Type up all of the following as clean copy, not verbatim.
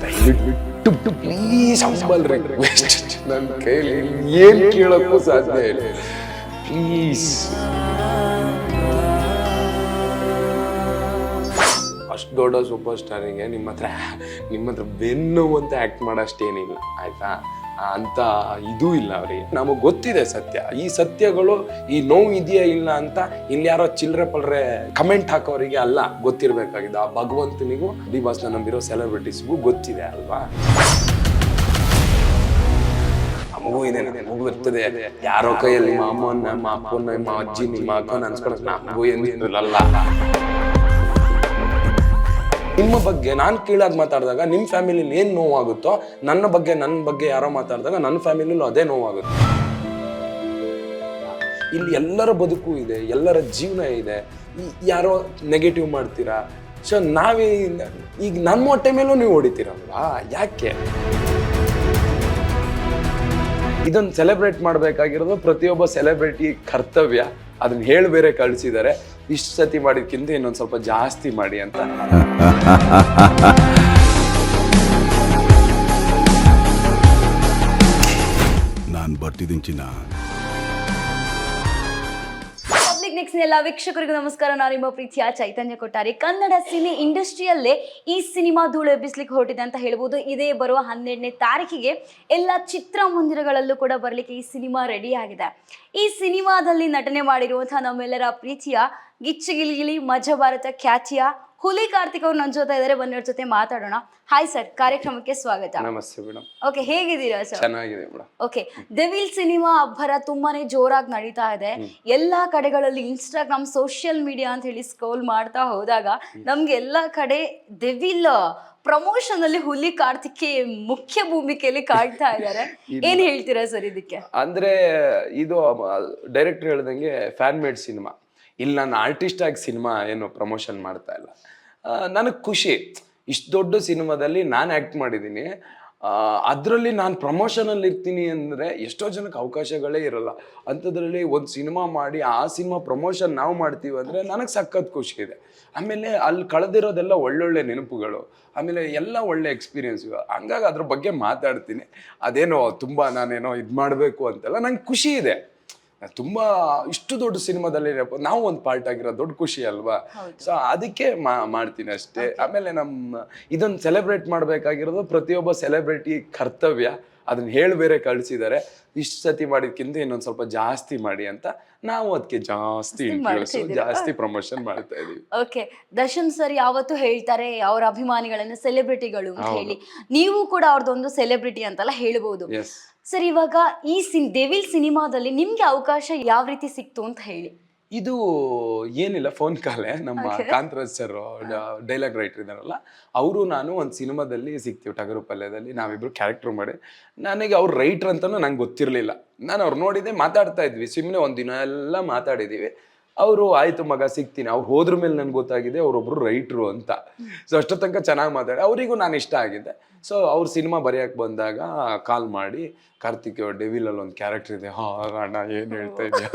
ದಯವಿಟ್ಟು please humble request, ನನ್ನ ಕೈಲಿ ಏನ್ ಕೇಳಕ್ಕೂ ಸಾಧ್ಯ ಇಲ್ಲ, ಪ್ಲೀಸ್. ಅಷ್ಟು ದೊಡ್ಡ ಸೂಪರ್ ಸ್ಟಾರಿಗೆ ನಿಮ್ಮ ಹತ್ರ ಬೆನ್ನು ಅಂತ ಆ್ಯಕ್ಟ್ ಮಾಡೋಷ್ಟೇನಿಲ್ಲ ಆಯ್ತಾ, ಅಂತ ಇದು ಇಲ್ಲ ಅವ್ರಿಗೆ. ನಮಗೆ ಗೊತ್ತಿದೆ ಸತ್ಯ, ಈ ಸತ್ಯಗಳು ಈ ನೋವು ಇದೆಯಾ ಇಲ್ಲ ಅಂತ ಇಲ್ಲಿ ಯಾರೋ ಚಿಲ್ಲರೆ ಪಲ್ರೆ ಕಮೆಂಟ್ ಹಾಕೋರಿಗೆ ಅಲ್ಲ ಗೊತ್ತಿರಬೇಕಾಗಿದೆ, ಆ ಭಗವಂತನಿಗೂ ಡಿ ಬಾಸ್ನ ನಂಬಿರೋ ಸೆಲೆಬ್ರಿಟೀಸ್ಗೂ ಗೊತ್ತಿದೆ ಅಲ್ವಾ. ನಮಗೂ ಇದೆ, ನಮಗೂ ಇರ್ತದೆ, ಯಾರೋ ಕೈಯಲ್ಲಿ ನಿಮ್ಮ ಅಮ್ಮನ, ನಮ್ಮ ಅಪ್ಪನ, ನಿಮ್ಮ ಅಜ್ಜಿ, ನಿಮ್ಮ ಅಕ್ಕನ ಅನ್ಸ್ಕೊಳಕ್ ನಮಗೂ ಏನಿರಲ್ಲ. ನಿಮ್ಮ ಬಗ್ಗೆ ನಾನು ಕೀಳಾಗಿ ಮಾತಾಡಿದಾಗ ನಿಮ್ಮ ಫ್ಯಾಮಿಲಿಲಿ ಏನು ನೋವಾಗುತ್ತೋ, ನನ್ನ ಬಗ್ಗೆ ಯಾರೋ ಮಾತಾಡಿದಾಗ ನನ್ನ ಫ್ಯಾಮಿಲಿಲೂ ಅದೇ ನೋವಾಗುತ್ತೆ. ಇಲ್ಲಿ ಎಲ್ಲರ ಬದುಕು ಇದೆ, ಎಲ್ಲರ ಜೀವನ ಇದೆ, ಯಾರೋ ನೆಗೆಟಿವ್ ಮಾಡ್ತೀರಾ. ಸೊ ನಾವೇ ಈಗ ನಮ್ಮ ಹೊಟ್ಟೆ ಮೇಲೂ ನೀವು ಹೊಡಿತೀರಲ್ವಾ, ಯಾಕೆ? ಇದನ್ನು ಸೆಲೆಬ್ರೇಟ್ ಮಾಡಬೇಕಾಗಿರೋದು ಪ್ರತಿಯೊಬ್ಬ ಸೆಲೆಬ್ರಿಟಿ ಕರ್ತವ್ಯ. ಅದನ್ನ ಹೇಳಿ ಬೇರೆ ಕಳಿಸಿದ್ದಾರೆ, ಇಷ್ಟು ಸತಿ ಮಾಡಿದ್ಕಿಂತ ಇನ್ನೊಂದು ಸ್ವಲ್ಪ ಜಾಸ್ತಿ ಮಾಡಿ ಅಂತ. ನಾನು ಬರ್ತಿದ್ದೀನಿ ಚಿನ್ನ. ನೆಕ್ಸ್ಟ್ ಎಲ್ಲ ವೀಕ್ಷಕರಿಗೂ ನಮಸ್ಕಾರ. ನಾನು ನಿಮ್ಮ ಪ್ರೀತಿಯ ಚೈತನ್ಯ ಕೊಟ್ಟಾರಿ. ಕನ್ನಡ ಸಿನಿ ಇಂಡಸ್ಟ್ರಿಯಲ್ಲೇ ಈ ಸಿನಿಮಾ ಧೂಳು ಎಬ್ಬಿಸ್ಲಿಕ್ಕೆ ಹೊರಟಿದೆ ಅಂತ ಹೇಳ್ಬೋದು. ಇದೇ ಬರುವ 12ನೇ ತಾರೀಕಿಗೆ ಎಲ್ಲ ಚಿತ್ರಮಂದಿರಗಳಲ್ಲೂ ಕೂಡ ಬರಲಿಕ್ಕೆ ಈ ಸಿನಿಮಾ ರೆಡಿ ಆಗಿದೆ. ಈ ಸಿನಿಮಾದಲ್ಲಿ ನಟನೆ ಮಾಡಿರುವಂತಹ ನಮ್ಮೆಲ್ಲರ ಪ್ರೀತಿಯ ಗಿಚ್ಚಿ ಗಿಲಿಗಿಲಿ ಮಜ ಭಾರತ ಖ್ಯಾತಿಯ ಹುಲಿ ಕಾರ್ತಿಕ್ ಅವ್ರು ನನ್ನ ಜೊತೆ ಇದ್ದಾರೆ, ಬನ್ನಿ ಅವ್ರ ಜೊತೆ ಮಾತಾಡೋಣ. ಹಾಯ್ ಸರ್, ಕಾರ್ಯಕ್ರಮಕ್ಕೆ ಸ್ವಾಗತ. ನಮಸ್ತೆ ಮೇಡಮ್. ಓಕೆ, ಹೇಗಿದ್ದೀರಾ ಸರ್? ಚೆನ್ನಾಗಿದೆ ಮೇಡಮ್. ಓಕೆ, ಡೆವಿಲ್ ಸಿನಿಮಾ ಅಬ್ಬರ ತುಂಬಾನೇ ಜೋರಾಗಿ ನಡೀತಾ ಇದೆ. ಎಲ್ಲಾ ಕಡೆಗಳಲ್ಲಿ ಇನ್ಸ್ಟಾಗ್ರಾಮ್, ಸೋಷಿಯಲ್ ಮೀಡಿಯಾ ಅಂತ ಹೇಳಿ ಸ್ಕ್ರೋಲ್ ಮಾಡ್ತಾ ಹೋದಾಗ ನಮ್ಗೆ ಎಲ್ಲಾ ಕಡೆ ಡೆವಿಲ್ ಪ್ರಮೋಷನ್ ಅಲ್ಲಿ ಹುಲಿ ಕಾರ್ತಿಕ್ ಮುಖ್ಯ ಭೂಮಿಕೆಯಲ್ಲಿ ಕಾಡ್ತಾ ಇದ್ದಾರೆ. ಏನ್ ಹೇಳ್ತೀರಾ ಸರ್ ಇದಕ್ಕೆ? ಅಂದ್ರೆ ಇದು ಡೈರೆಕ್ಟರ್ ಹೇಳ್ದಂಗೆ ಫ್ಯಾನ್ ಮೇಡ್ ಸಿನಿಮಾ. ಇಲ್ಲಿ ನಾನು ಆರ್ಟಿಸ್ಟ್ ಆಗಿ ಸಿನಿಮಾ ಏನು ಪ್ರಮೋಷನ್ ಮಾಡ್ತಾ ಇಲ್ಲ. ನನಗೆ ಖುಷಿ, ಇಷ್ಟು ದೊಡ್ಡ ಸಿನಿಮಾದಲ್ಲಿ ನಾನು ಆ್ಯಕ್ಟ್ ಮಾಡಿದ್ದೀನಿ, ಅದರಲ್ಲಿ ನಾನು ಪ್ರಮೋಷನಲ್ಲಿ ಇರ್ತೀನಿ ಅಂದರೆ ಎಷ್ಟೋ ಜನಕ್ಕೆ ಅವಕಾಶಗಳೇ ಇರೋಲ್ಲ. ಅಂಥದ್ರಲ್ಲಿ ಒಂದು ಸಿನಿಮಾ ಮಾಡಿ ಆ ಸಿನಿಮಾ ಪ್ರಮೋಷನ್ ನಾವು ಮಾಡ್ತೀವಿ ಅಂದರೆ ನನಗೆ ಸಖತ್ ಖುಷಿ ಇದೆ. ಆಮೇಲೆ ಅಲ್ಲಿ ಕಳೆದಿರೋದೆಲ್ಲ ಒಳ್ಳೊಳ್ಳೆ ನೆನಪುಗಳು, ಆಮೇಲೆ ಎಲ್ಲ ಒಳ್ಳೆ ಎಕ್ಸ್ಪೀರಿಯನ್ಸ್ಗಳು. ಹಂಗಾಗಿ ಅದ್ರ ಬಗ್ಗೆ ಮಾತಾಡ್ತೀನಿ. ಅದೇನೋ ತುಂಬ ನಾನೇನೋ ಇದು ಮಾಡಬೇಕು ಅಂತೆಲ್ಲ ನಂಗೆ ಖುಷಿ ಇದೆ. ತುಂಬ ಇಷ್ಟು ದೊಡ್ಡ ಸಿನಿಮಾದಲ್ಲಿ ನಾವು ಒಂದು ಪಾರ್ಟ್ ಆಗಿರೋ ದೊಡ್ಡ ಖುಷಿ ಅಲ್ವಾ. ಸೊ ಅದಕ್ಕೆ ಮಾಡ್ತೀನಿ ಅಷ್ಟೇ. ಆಮೇಲೆ ಇದನ್ನು ಸೆಲೆಬ್ರೇಟ್ ಮಾಡಬೇಕಾಗಿರೋದು ಪ್ರತಿಯೊಬ್ಬ ಸೆಲೆಬ್ರಿಟಿ ಕರ್ತವ್ಯ. ಅದನ್ನ ಹೇಳಿ ಬೇರೆ ಕಳಿಸಿದ್ದಾರೆ, ಇಷ್ಟು ಸತಿ ಮಾಡಿದ್ಕಿಂತ ಇನ್ನೊಂದು ಸ್ವಲ್ಪ ಜಾಸ್ತಿ ಮಾಡಿ ಅಂತ. ನಾವು ಅದಕ್ಕೆ ಜಾಸ್ತಿ ಜಾಸ್ತಿ ಪ್ರಮೋಷನ್ ಮಾಡ್ತಾ ಇದೀವಿ. ಓಕೆ, ದರ್ಶನ್ ಸರ್ ಯಾವತ್ತೂ ಹೇಳ್ತಾರೆ ಅವ್ರ ಅಭಿಮಾನಿಗಳನ್ನ ಸೆಲೆಬ್ರಿಟಿಗಳು ಅಂತ ಹೇಳಿ. ನೀವು ಕೂಡ ಅವ್ರದ್ದೊಂದು ಸೆಲೆಬ್ರಿಟಿ ಅಂತೆಲ್ಲ ಹೇಳ್ಬೋದು. ಸರ್, ಇವಾಗ ಈ ಡೆವಿಲ್ ಸಿನಿಮಾದಲ್ಲಿ ನಿಮ್ಗೆ ಅವಕಾಶ ಯಾವ ರೀತಿ ಸಿಕ್ತು ಅಂತ ಹೇಳಿ. ಇದು ಏನಿಲ್ಲ, ಫೋನ್ ಕಾಲೇ. ನಮ್ಮ ಕಾಂತರಾಜ್ ಸರ್ ಡೈಲಾಗ್ ರೈಟರ್ ಇದ್ದಾರಲ್ಲ, ಅವರು ನಾನು ಒಂದು ಸಿನಿಮಾದಲ್ಲಿ ಸಿಗ್ತೀವಿ, ಟಗರು ಪಲ್ಯದಲ್ಲಿ ನಾವಿಬ್ರು ಕ್ಯಾರೆಕ್ಟರ್ ಮಾಡಿ. ನನಗೆ ಅವ್ರು ರೈಟ್ರ್ ಅಂತಲೂ ನಂಗೆ ಗೊತ್ತಿರಲಿಲ್ಲ. ನಾನು ಅವ್ರು ನೋಡಿದ್ದೆ, ಮಾತಾಡ್ತಾ ಇದ್ವಿ, ಸುಮ್ಮನೆ ಒಂದು ದಿನ ಎಲ್ಲ ಮಾತಾಡಿದ್ದೀವಿ. ಅವರು ಆಯ್ತು ಮಗ ಸಿಗ್ತೀನಿ, ಅವ್ರು ಹೋದ್ರ ಮೇಲೆ ನನ್ಗೆ ಗೊತ್ತಾಗಿದೆ ಅವರೊಬ್ರು ರೈಟ್ರು ಅಂತ. ಸೊ ಅಷ್ಟೋ ತನಕ ಚೆನ್ನಾಗಿ ಮಾತಾಡಿ ಅವರಿಗೂ ನಾನು ಇಷ್ಟ ಆಗಿದ್ದೆ. ಸೊ ಅವ್ರ ಸಿನಿಮಾ ಬರೆಯೋಕ್ಕೆ ಬಂದಾಗ ಕಾಲ್ ಮಾಡಿ, ಕಾರ್ತಿಕ್ ಡೆವಿಲಲ್ಲಿ ಒಂದು ಕ್ಯಾರೆಕ್ಟರ್ ಇದೆ. ಅಣ್ಣ ಏನು ಹೇಳ್ತಾ ಇದೆಯಾ,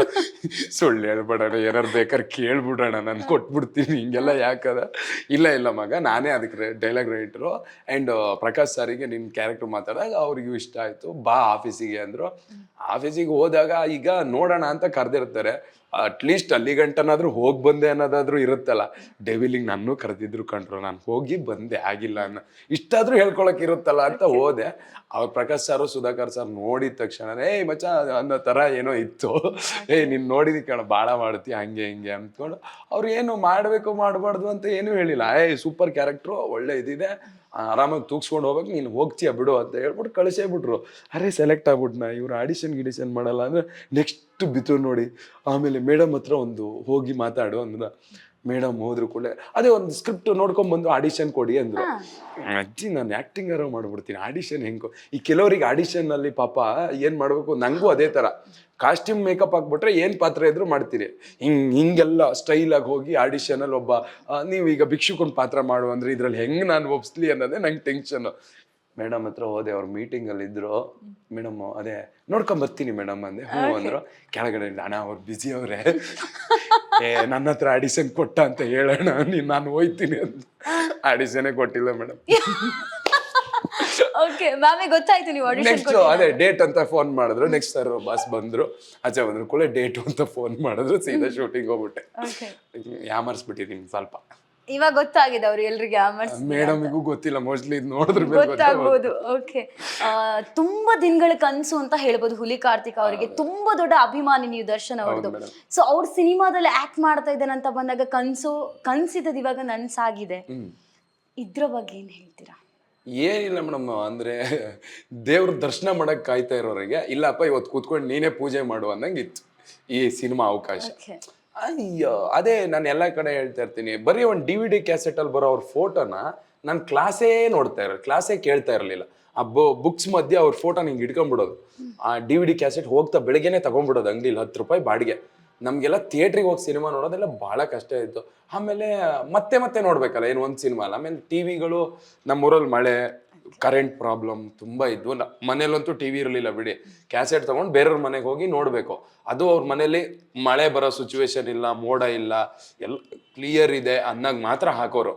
ಸುಳ್ಳು ಹೇಳ್ಬೇಡಣ, ಏನಾರು ಬೇಕಾದ್ರೆ ಕೇಳ್ಬಿಡೋಣ, ನಾನು ಕೊಟ್ಬಿಡ್ತೀನಿ, ಹಿಂಗೆಲ್ಲ ಯಾಕದ. ಇಲ್ಲ ಮಗ, ನಾನೇ ಅದಕ್ಕೆ ಡೈಲಾಗ್ ರೈಟ್ರು. ಆ್ಯಂಡ್ ಪ್ರಕಾಶ್ ಸಾರಿಗೆ ನಿನ್ನ ಕ್ಯಾರೆಕ್ಟರ್ ಮಾತಾಡಿದಾಗ ಅವ್ರಿಗೂ ಇಷ್ಟ ಆಯಿತು, ಬಾ ಆಫೀಸಿಗೆ ಅಂದರು. ಆಫೀಸಿಗೆ ಹೋದಾಗ ಈಗ ನೋಡೋಣ ಅಂತ ಕರೆದಿರ್ತಾರೆ. ಅಟ್ಲೀಸ್ಟ್ ಅಲ್ಲಿ ಗಂಟನಾದ್ರೂ ಹೋಗಿ ಬಂದೆ ಅನ್ನೋದಾದ್ರೂ ಇರುತ್ತಲ್ಲ. ಡೆವಿಲಿಂಗ್ ನನ್ನೂ ಕರೆದಿದ್ರು ಕಂಡ್ರು, ನಾನು ಹೋಗಿ ಬಂದೆ, ಆಗಿಲ್ಲ ಅನ್ನೋ ಇಷ್ಟಾದ್ರೂ ಹೇಳ್ಕೊಳಕ್ ಇರುತ್ತಲ್ಲ ಅಂತ ಹೋದೆ. ಅವ್ರ ಪ್ರಕಾಶ್ ಸಾರು, ಸುಧಾಕರ್ ಸರ್ ನೋಡಿದ ತಕ್ಷಣ ಏಯ್ ಮಚ್ಚ ಅನ್ನೋ ಥರ ಏನೋ ಇತ್ತು. ನೀನು ನೋಡಿದಿ ಕಣ, ಭಾಳ ಮಾಡ್ತೀಯ, ಹಂಗೆ ಹಿಂಗೆ ಅಂದ್ಕೊಂಡು. ಅವ್ರು ಏನು ಮಾಡಬೇಕು ಮಾಡಬಾರ್ದು ಅಂತ ಏನೂ ಹೇಳಿಲ್ಲ. ಸೂಪರ್ ಕ್ಯಾರೆಕ್ಟ್ರು, ಒಳ್ಳೆ ಇದಿದೆ, ಆರಾಮಾಗಿ ತೂಗಿಸ್ಕೊಂಡು ಹೋಗ್ಬೇಕು, ನೀನು ಹೋಗ್ತೀಯ ಬಿಡು ಅಂತ ಹೇಳ್ಬಿಟ್ಟು ಕಳಿಸೇ ಬಿಟ್ರು. ಅರೆ ಸೆಲೆಕ್ಟ್ ಆಗ್ಬಿಟ್ನಾ, ಇವ್ರು ಆಡಿಷನ್ ಮಾಡಲ್ಲ ಅಂದರೆ ನೆಕ್ಸ್ಟ್ ಬಿತ್ತು ನೋಡಿ. ಆಮೇಲೆ ಮೇಡಮ್ ಹತ್ರ ಒಂದು ಹೋಗಿ ಮಾತಾಡು ಅಂದ. ಮೇಡಮ್ ಹೋದ್ರು ಕೂಡ ಅದೇ ಒಂದು ಸ್ಕ್ರಿಪ್ಟ್ ನೋಡ್ಕೊಂಡ್ಬಂದು ಆಡಿಷನ್ ಕೊಡಿ ಅಂದರು. ಅಜ್ಜಿ ನಾನು ಆ್ಯಕ್ಟಿಂಗಾರು ಮಾಡ್ಬಿಡ್ತೀನಿ, ಆಡಿಷನ್ ಹೆಂಗೋ. ಈ ಕೆಲವರಿಗೆ ಆಡಿಷನ್ನಲ್ಲಿ ಪಾಪ ಏನು ಮಾಡಬೇಕು, ನನಗೂ ಅದೇ ಥರ ಕಾಸ್ಟ್ಯೂಮ್ ಮೇಕಪ್ ಹಾಕ್ಬಿಟ್ರೆ ಏನು ಪಾತ್ರ ಇದ್ರೂ ಮಾಡ್ತೀರಿ. ಹಿಂಗೆಲ್ಲ ಸ್ಟೈಲಾಗಿ ಹೋಗಿ ಆಡಿಷನಲ್ಲಿ ನೀವು ಈಗ ಭಿಕ್ಷುಕೊಂದು ಪಾತ್ರ ಮಾಡು ಅಂದರೆ ಇದ್ರಲ್ಲಿ ಹೆಂಗೆ ನಾನು ಒಪ್ಸ್ಲಿ ಅನ್ನೋದೇ ನಂಗೆ ಟೆನ್ಷನ್ನು. ಮೇಡಮ್ ಹತ್ರ ಹೋದೆ, ಅವ್ರು ಮೀಟಿಂಗಲ್ಲಿ ಇದ್ರು. ಮೇಡಮ್ ಅದೇ ನೋಡ್ಕೊಂಬರ್ತೀನಿ ಮೇಡಮ್ ಅಂದೆ. ಹ್ಞೂ ಅಂದರು. ಕೆಳಗಡೆ ಅಣ್ಣ ಅವ್ರು ಬ್ಯುಸಿ ಅವರೇ, ನನ್ನ ಹತ್ರ ಆಡಿಷನ್ ಕೊಟ್ಟ ಅಂತ ಹೇಳೋಣ, ನಾನು ಹೋಯ್ತೀನಿ ಅಂತ. ಆಡಿಷನೇ ಕೊಟ್ಟಿಲ್ಲ ಮೇಡಮ್. ಓಕೆ ಮ್ಯಾಮೇ ಗೊತ್ತಾಯ್ತು ನೀವು ಆಡಿಷನ್ ನೆಕ್ಸ್ಟ್ ಅದೇ ಡೇಟ್ ಅಂತ ಫೋನ್ ಮಾಡಿದ್ರು. ನೆಕ್ಸ್ಟ್ ಸರ್ ಬಾಸ್ ಬಂದ್ರು, ಆಚೆ ಬಂದ್ರು ಕೂಡ ಡೇಟ್ ಅಂತ ಫೋನ್ ಮಾಡಿದ್ರು, ಸೀದಾ ಶೂಟಿಂಗ್ ಹೋಗ್ಬಿಟ್ಟೆ. ಓಕೆ ಯಾಮರ್ಸ್ಬಿಟ್ಟಿದೀನಿ ಸ್ವಲ್ಪ. ಇವಾಗ ಗೊತ್ತಾಗಿದೆ ಅವ್ರು ಎಲ್ರಿಗೆ ಮೇಡಮಿಗೂ ಗೊತ್ತಿಲ್ಲ, ಮೋಸ್ಟ್ಲಿ ಇದು ನೋಡಿದ್ರೆ ಗೊತ್ತಾಗ್ಬೋದು. ಓಕೆ, ತುಂಬಾ ದಿನಗಳ ಕನ್ಸು ಅಂತ ಹೇಳ್ಬೋದು ಹುಲಿ ಕಾರ್ತಿಕ್ ಅವರಿಗೆ. ತುಂಬಾ ದೊಡ್ಡ ಅಭಿಮಾನಿ ನೀವು ದರ್ಶನ್ ಅವ್ರದ್ದು. ಸೊ ಅವ್ರ ಸಿನಿಮಾದಲ್ಲಿ ಆಕ್ಟ್ ಮಾಡ್ತಾ ಇದ್ದಾನೆ ಅಂತ ಬಂದಾಗ ಕನ್ಸಿದ್ದದು ಇವಾಗ ನನ್ಸಾಗಿದೆ. ಇದ್ರ ಬಗ್ಗೆ ಏನ್ ಹೇಳ್ತೀರಾ? ಏನಿಲ್ಲ ಮೇಡಮ್, ಅಂದ್ರೆ ದೇವ್ರ ದರ್ಶನ ಮಾಡಕ್ ಕಾಯ್ತಾ ಇರೋರಿಗೆ ಇಲ್ಲಪ್ಪ ಇವತ್ತು ಕೂತ್ಕೊಂಡು ನೀನೇ ಪೂಜೆ ಮಾಡು ಅನ್ನಂಗೆ ಇತ್ತು ಈ ಸಿನಿಮಾ ಅವಕಾಶ. ಅಯ್ಯೋ ಅದೇ ನಾನು ಎಲ್ಲ ಕಡೆ ಹೇಳ್ತಾ ಇರ್ತೀನಿ, ಬರೀ ಒಂದು DVD ಕ್ಯಾಸೆಟ್ ಅಲ್ಲಿ ಬರೋ ಅವ್ರ ಫೋಟೋನ ನಾನು ಕ್ಲಾಸೇ ಕ್ಲಾಸೇ ಕೇಳ್ತಾ ಇರಲಿಲ್ಲ. ಆ ಬುಕ್ಸ್ ಮಧ್ಯೆ ಅವ್ರ ಫೋಟೋ ಹಿಂಗೆ ಇಟ್ಕೊಂಡ್ಬಿಡೋದು, ಆ DVD ಕ್ಯಾಸೆಟ್ ಹೋಗ್ತಾ ಬೆಳಗ್ಗೆನೆ ತಗೊಂಡ್ಬಿಡೋದು ಅಂಗಡಿಲಿ 10 ರೂಪಾಯಿ ಬಾಡಿಗೆ. ನಮಗೆಲ್ಲ ಥಿಯೇಟ್ರಿಗೆ ಹೋಗಿ ಸಿನಿಮಾ ನೋಡೋದೆಲ್ಲ ಭಾಳ ಕಷ್ಟ ಇತ್ತು. ಆಮೇಲೆ ಮತ್ತೆ ನೋಡ್ಬೇಕಲ್ಲ, ಏನು ಒಂದು ಸಿನಿಮಾ ಅಲ್ಲ. ಆಮೇಲೆ ಟಿವಿಗಳು ನಮ್ಮೂರಲ್ಲಿ ಮಳೆ ಕರೆಂಟ್ ಪ್ರಾಬ್ಲಮ್ ತುಂಬ ಇದ್ವು. ಮನೇಲಂತೂ TV ಇರಲಿಲ್ಲ ಬಿಡಿ, ಕ್ಯಾಸೆಟ್ ತೊಗೊಂಡು ಬೇರೆಯವ್ರ ಮನೆಗೆ ಹೋಗಿ ನೋಡಬೇಕು. ಅದು ಅವ್ರ ಮನೇಲಿ ಮಳೆ ಬರೋ ಸಿಚುವೇಶನ್ ಇಲ್ಲ, ಮೋಡ ಇಲ್ಲ, ಎಲ್ಲ ಕ್ಲಿಯರ್ ಇದೆ ಅನ್ನೋದು ಮಾತ್ರ ಹಾಕೋರು.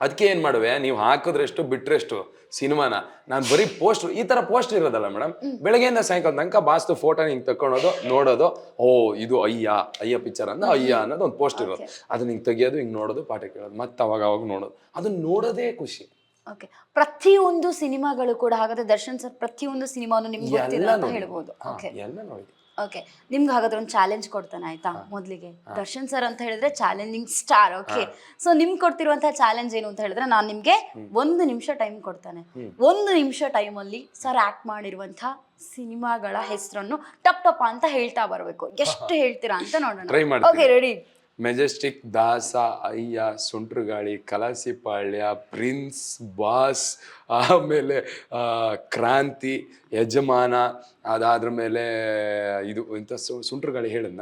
ಅದಕ್ಕೆ ಏನು ಮಾಡುವೆ, ನೀವು ಹಾಕಿದ್ರೆಷ್ಟು ಬಿಟ್ರೆಷ್ಟು ಸಿನಿಮಾನ. ನಾನು ಬರೀ ಪೋಸ್ಟರ್, ಈ ಥರ ಪೋಸ್ಟರ್ ಇರೋದಲ್ಲ ಮೇಡಮ್, ಬೆಳಗ್ಗೆಯಿಂದ ಸಾಯಂಕಾಲ ತನಕ ಬಾಸ್ತು ಫೋಟೋ ಹಿಂಗೆ ತಗೊಳೋದು, ನೋಡೋದು, ಓ ಇದು ಅಯ್ಯ ಪಿಕ್ಚರ್ ಅಂದ ಅಯ್ಯ ಅನ್ನೋದು ಒಂದು ಪೋಸ್ಟ್ ಇರೋದು. ಅದನ್ನ ಹಿಂಗೆ ತೆಗಿಯೋದು, ಹಿಂಗೆ ನೋಡೋದು, ಪಾಠ ಕೇಳೋದು, ಮತ್ತೆ ಅವಾಗ ನೋಡೋದು, ಅದನ್ನ ನೋಡೋದೇ ಖುಷಿ. ಓಕೆ, ಪ್ರತಿಯೊಂದು ಸಿನಿಮಾಗಳು ಕೂಡ ಹಾಗಾದ್ರೆ ದರ್ಶನ್ ಸರ್ ಪ್ರತಿಯೊಂದು ಸಿನಿಮಾನು ನಿಮ್ಗೆ ಗೊತ್ತಿದೆ ಅಂತ ಹೇಳ್ಬೋದು. ಓಕೆ, ಎಲ್ಲ ನೋಡಿ. ಓಕೆ, ನಿಮ್ಗೆ ಹಾಗಾದ್ರೆ ಒಂದು ಚಾಲೆಂಜ್ ಕೊಡ್ತಾನೆ ಆಯ್ತಾ? ಮೊದಲಿಗೆ ದರ್ಶನ್ ಸರ್ ಅಂತ ಹೇಳಿದ್ರೆ ಚಾಲೆಂಜಿಂಗ್ ಸ್ಟಾರ್. ಓಕೆ, ಸೊ ನಿಮ್ಗೆ ಕೊಡ್ತಿರುವಂತಹ ಚಾಲೆಂಜ್ ಏನು ಅಂತ ಹೇಳಿದ್ರೆ, ನಾನು ನಿಮ್ಗೆ 1 ನಿಮಿಷ ಟೈಮ್ ಕೊಡ್ತಾನೆ. 1 ನಿಮಿಷ ಟೈಮಲ್ಲಿ ಸರ್ ಆಕ್ಟ್ ಮಾಡಿರುವಂತಹ ಸಿನಿಮಾಗಳ ಹೆಸರನ್ನು ಟಪ್ ಅಂತ ಹೇಳ್ತಾ ಬರ್ಬೇಕು. ಎಷ್ಟು ಹೇಳ್ತೀರಾ ಅಂತ ನೋಡೋಣ. Okay, ready? ಮೆಜೆಸ್ಟಿಕ್, ದಾಸ, ಅಯ್ಯ, ಸುಂಟ್ರಗಾಳಿ, ಕಲಾಸಿಪಾಳ್ಯ, ಪ್ರಿನ್ಸ್, ಬಾಸ್, ಆಮೇಲೆ ಕ್ರಾಂತಿ, ಯಜಮಾನ, ಅದಾದ್ರ ಮೇಲೆ ಇದು ಇಂಥ ಸುಂಟ್ರಗಾಳಿ ಹೇಳಿದ್ನ,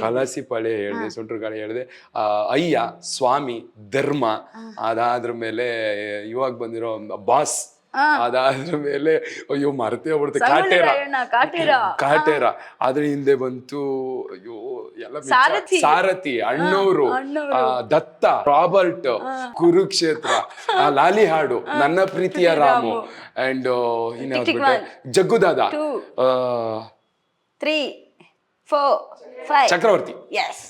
ಕಲಾಸಿಪಾಳ್ಯ ಹೇಳಿದೆ, ಸುಂಟ್ರಗಾಳಿ ಹೇಳಿದೆ, ಅಯ್ಯ, ಸ್ವಾಮಿ, ಧರ್ಮ, ಅದಾದ್ರ ಮೇಲೆ ಇವಾಗ ಬಂದಿರೋ ಬಾಸ್, ಅದಾದ್ರ ಮೇಲೆ ಅಯ್ಯೋ ಮರತೆ ಹೋಗ್ಬಿಡುತ್ತೆ, ಕಾಟೇರ, ಅದ್ರ ಹಿಂದೆ ಬಂತು ಅಯ್ಯೋ ಎಲ್ಲ ಸಾರಥಿ, ಅಣ್ಣವರು, ದತ್ತ, ರಾಬರ್ಟ್, ಕುರುಕ್ಷೇತ್ರ, ಲಾಲಿ Haadu, Nanna Preethiya Ramu, and Jaggu Dada, 3, 4, 5 Chakravarthy. Yes,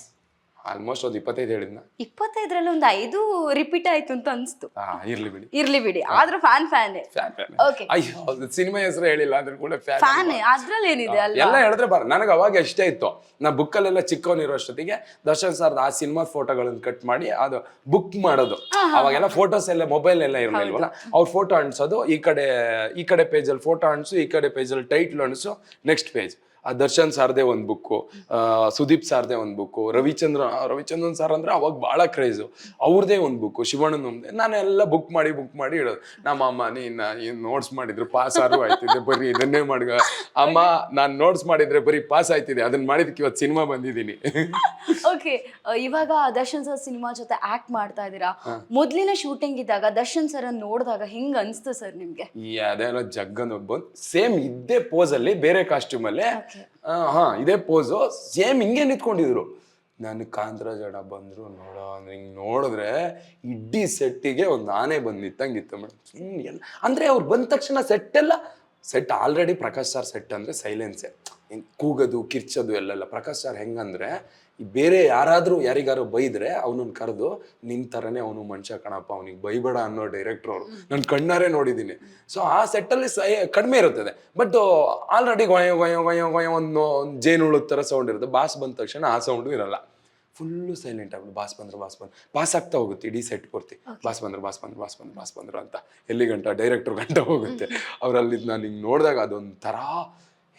almost ಒಂದು 25 ಹೇಳಿದ್ನ. 25ರಲ್ಲಿ ಒಂದು 5 ರಿಪೀಟ್ ಆಯ್ತು ಅಂತ ಅನ್ಸ್ತು. ಇರ್ಲಿ ಬಿಡಿ, ಆದ್ರೂ ಫ್ಯಾನ್. ಓಕೆ, ಅಯ್ಯೋ ಸಿನಿಮಾ ಹೆಸರು ಹೇಳಿಲ್ಲ ಅಂದ್ರೆ ಕೂಡ ಫ್ಯಾನ್. ಅದ್ರಲ್ಲಿ ಏನಿದೆ ಅಲ್ಲ, ಎಲ್ಲ ಹೇಳಿದ್ರೆ ನನಗೆ ಅವಾಗ ಇಷ್ಟ ಇತ್ತು. ನಾ ಬುಕ್ಕಲ್ಲೆಲ್ಲ ಚಿಕ್ಕವನಿರೋ ಅಷ್ಟೊತ್ತಿಗೆ ದರ್ಶನ್ ಸರ್ ಆ ಸಿನಿಮಾ ಫೋಟೋಗಳನ್ನ ಕಟ್ ಮಾಡಿ ಅದು ಬುಕ್ ಮಾಡೋದು. ಅವಾಗೆಲ್ಲ ಫೋಟೋಸ್ ಎಲ್ಲ ಮೊಬೈಲ್ ಎಲ್ಲ ಇರಲಿಲ್ವಲ್ಲ, ಅವ್ರ ಫೋಟೋ ಅಣಿಸೋದು, ಈ ಕಡೆ ಪೇಜಲ್ಲಿ ಫೋಟೋ ಅಣಿಸು, ಈ ಕಡೆ ಪೇಜಲ್ಲಿ ಟೈಟ್ಲ್ ಅಣಿಸು, ನೆಕ್ಸ್ಟ್ ಪೇಜ್. ಆ ದರ್ಶನ್ ಸಾರ್ದೇ ಒಂದು ಬುಕ್ಕು, ಸುದೀಪ್ ಸಾರ್ದೇ ಒಂದು ಬುಕ್ಕು, ರವಿಚಂದ್ರನ್ ಸರ್ ಅಂದ್ರೆ ಅವಾಗ ಭಾಳ ಕ್ರೇಜು, ಅವ್ರದೇ ಒಂದು ಬುಕ್ಕು, ಶಿವಣ್ಣನ ಒಂದೇ. ನಾನೆಲ್ಲ ಬುಕ್ ಮಾಡಿ ಇಡೋದು. ನಮ್ಮ ಅಮ್ಮ ನೀನು ನೋಟ್ಸ್ ಮಾಡಿದ್ರು ಪಾಸ್ ಆಯ್ತಿದೆ, ಬರೀ ಇದನ್ನೇ ಮಾಡ್ಗ ಅಮ್ಮ, ನಾನು ನೋಟ್ಸ್ ಮಾಡಿದ್ರೆ ಬರೀ ಪಾಸ್ ಆಯ್ತಿದೆ, ಅದನ್ನ ಮಾಡಿದಕ್ಕೆ ಇವತ್ತು ಸಿನಿಮಾ ಬಂದಿದ್ದೀನಿ. ಓಕೆ, ಇವಾಗ ದರ್ಶನ್ ಸರ್ ಸಿನಿಮಾ ಜೊತೆ ಆಕ್ಟ್ ಮಾಡ್ತಾ ಇದ್ದೀರಾ. ಮೊದಲಿನ ಶೂಟಿಂಗ್ ಇದ್ದಾಗ ದರ್ಶನ್ ಸರ್ ನೋಡಿದಾಗ ಹೆಂಗ್ ಅನ್ಸ್ತು ಸರ್ ನಿಮ್ಗೆ? ಅದೇನೋ ಜಗ್ಗನ್ ಬಂದು ಸೇಮ್ ಇದ್ದೇ ಪೋಸ್ ಅಲ್ಲಿ, ಬೇರೆ ಕಾಸ್ಟ್ಯೂಮ್ ಅಲ್ಲಿ, ಇದೇ ಪೋಸು ಸೇಮ್ ಹಿಂಗೆ ನಿಂತ್ಕೊಂಡಿದ್ರು. ನಾನು ಕಾಂತರಾಜ್ ಬಂದ್ರು ನೋಡೋ ಅಂದ್ರೆ ಹಿಂಗೆ ನೋಡಿದ್ರೆ ಇಡೀ ಸೆಟ್ಟಿಗೆ ಒಂದು ಆನೆ ಬಂದು ನಿಂತಂಗಿತ್ತು ಮೇಡಮ್. ಎಲ್ಲ ಅಂದ್ರೆ ಅವ್ರು ಬಂದ ತಕ್ಷಣ set already Prakash sir set ಅಂದ್ರೆ ಸೈಲೆನ್ಸೇ, ಕೂಗೋದು ಕಿರ್ಚೋದು ಎಲ್ಲೆಲ್ಲ. ಪ್ರಕಾಶ್ ಸರ್ ಹೆಂಗಂದ್ರೆ ಬೇರೆ ಯಾರಿಗಾರು ಬೈದ್ರೆ ಅವನನ್ನ ಕರೆದು ನಿನ್ ಥರನೇ ಅವನು ಮನುಷ್ಯ ಕಣಪ್ಪ, ಅವನಿಗೆ ಬೈಬೇಡ ಅನ್ನೋ ಡೈರೆಕ್ಟರ್ ಅವರು ನಾನು ಕಣ್ಣಾರೆ ನೋಡಿದ್ದೀನಿ. ಸೊ ಆ ಸೆಟ್ಟಲ್ಲಿ ಕಡಿಮೆ ಇರುತ್ತದೆ, ಬಟ್ ಆಲ್ರೆಡಿ ಗೊಯ ಒಂದು ಜೇನುಳುದ ಥರ ಸೌಂಡ್ ಇರುತ್ತೆ. ಬಾಸ್ ಬಂದ ತಕ್ಷಣ ಆ ಸೌಂಡು ಇರಲ್ಲ, ಫುಲ್ಲು ಸೈಲೆಂಟ್ ಆಗ್ಬಿಟ್ಟು ಬಾಸ್ ಬಂದ್ರು ಪಾಸ್ ಆಗ್ತಾ ಹೋಗುತ್ತೆ ಇಡೀ ಸೆಟ್ ಪೂರ್ತಿ. ಬಾಸ್ ಬಂದ್ರು ಅಂತ ಎಲ್ಲಿ ಗಂಟ ಡೈರೆಕ್ಟರ್ ಗಂಟ ಹೋಗುತ್ತೆ. ಅವರಲ್ಲಿ ನಾನು ಹಿಂಗೆ ನೋಡಿದಾಗ ಅದೊಂಥರ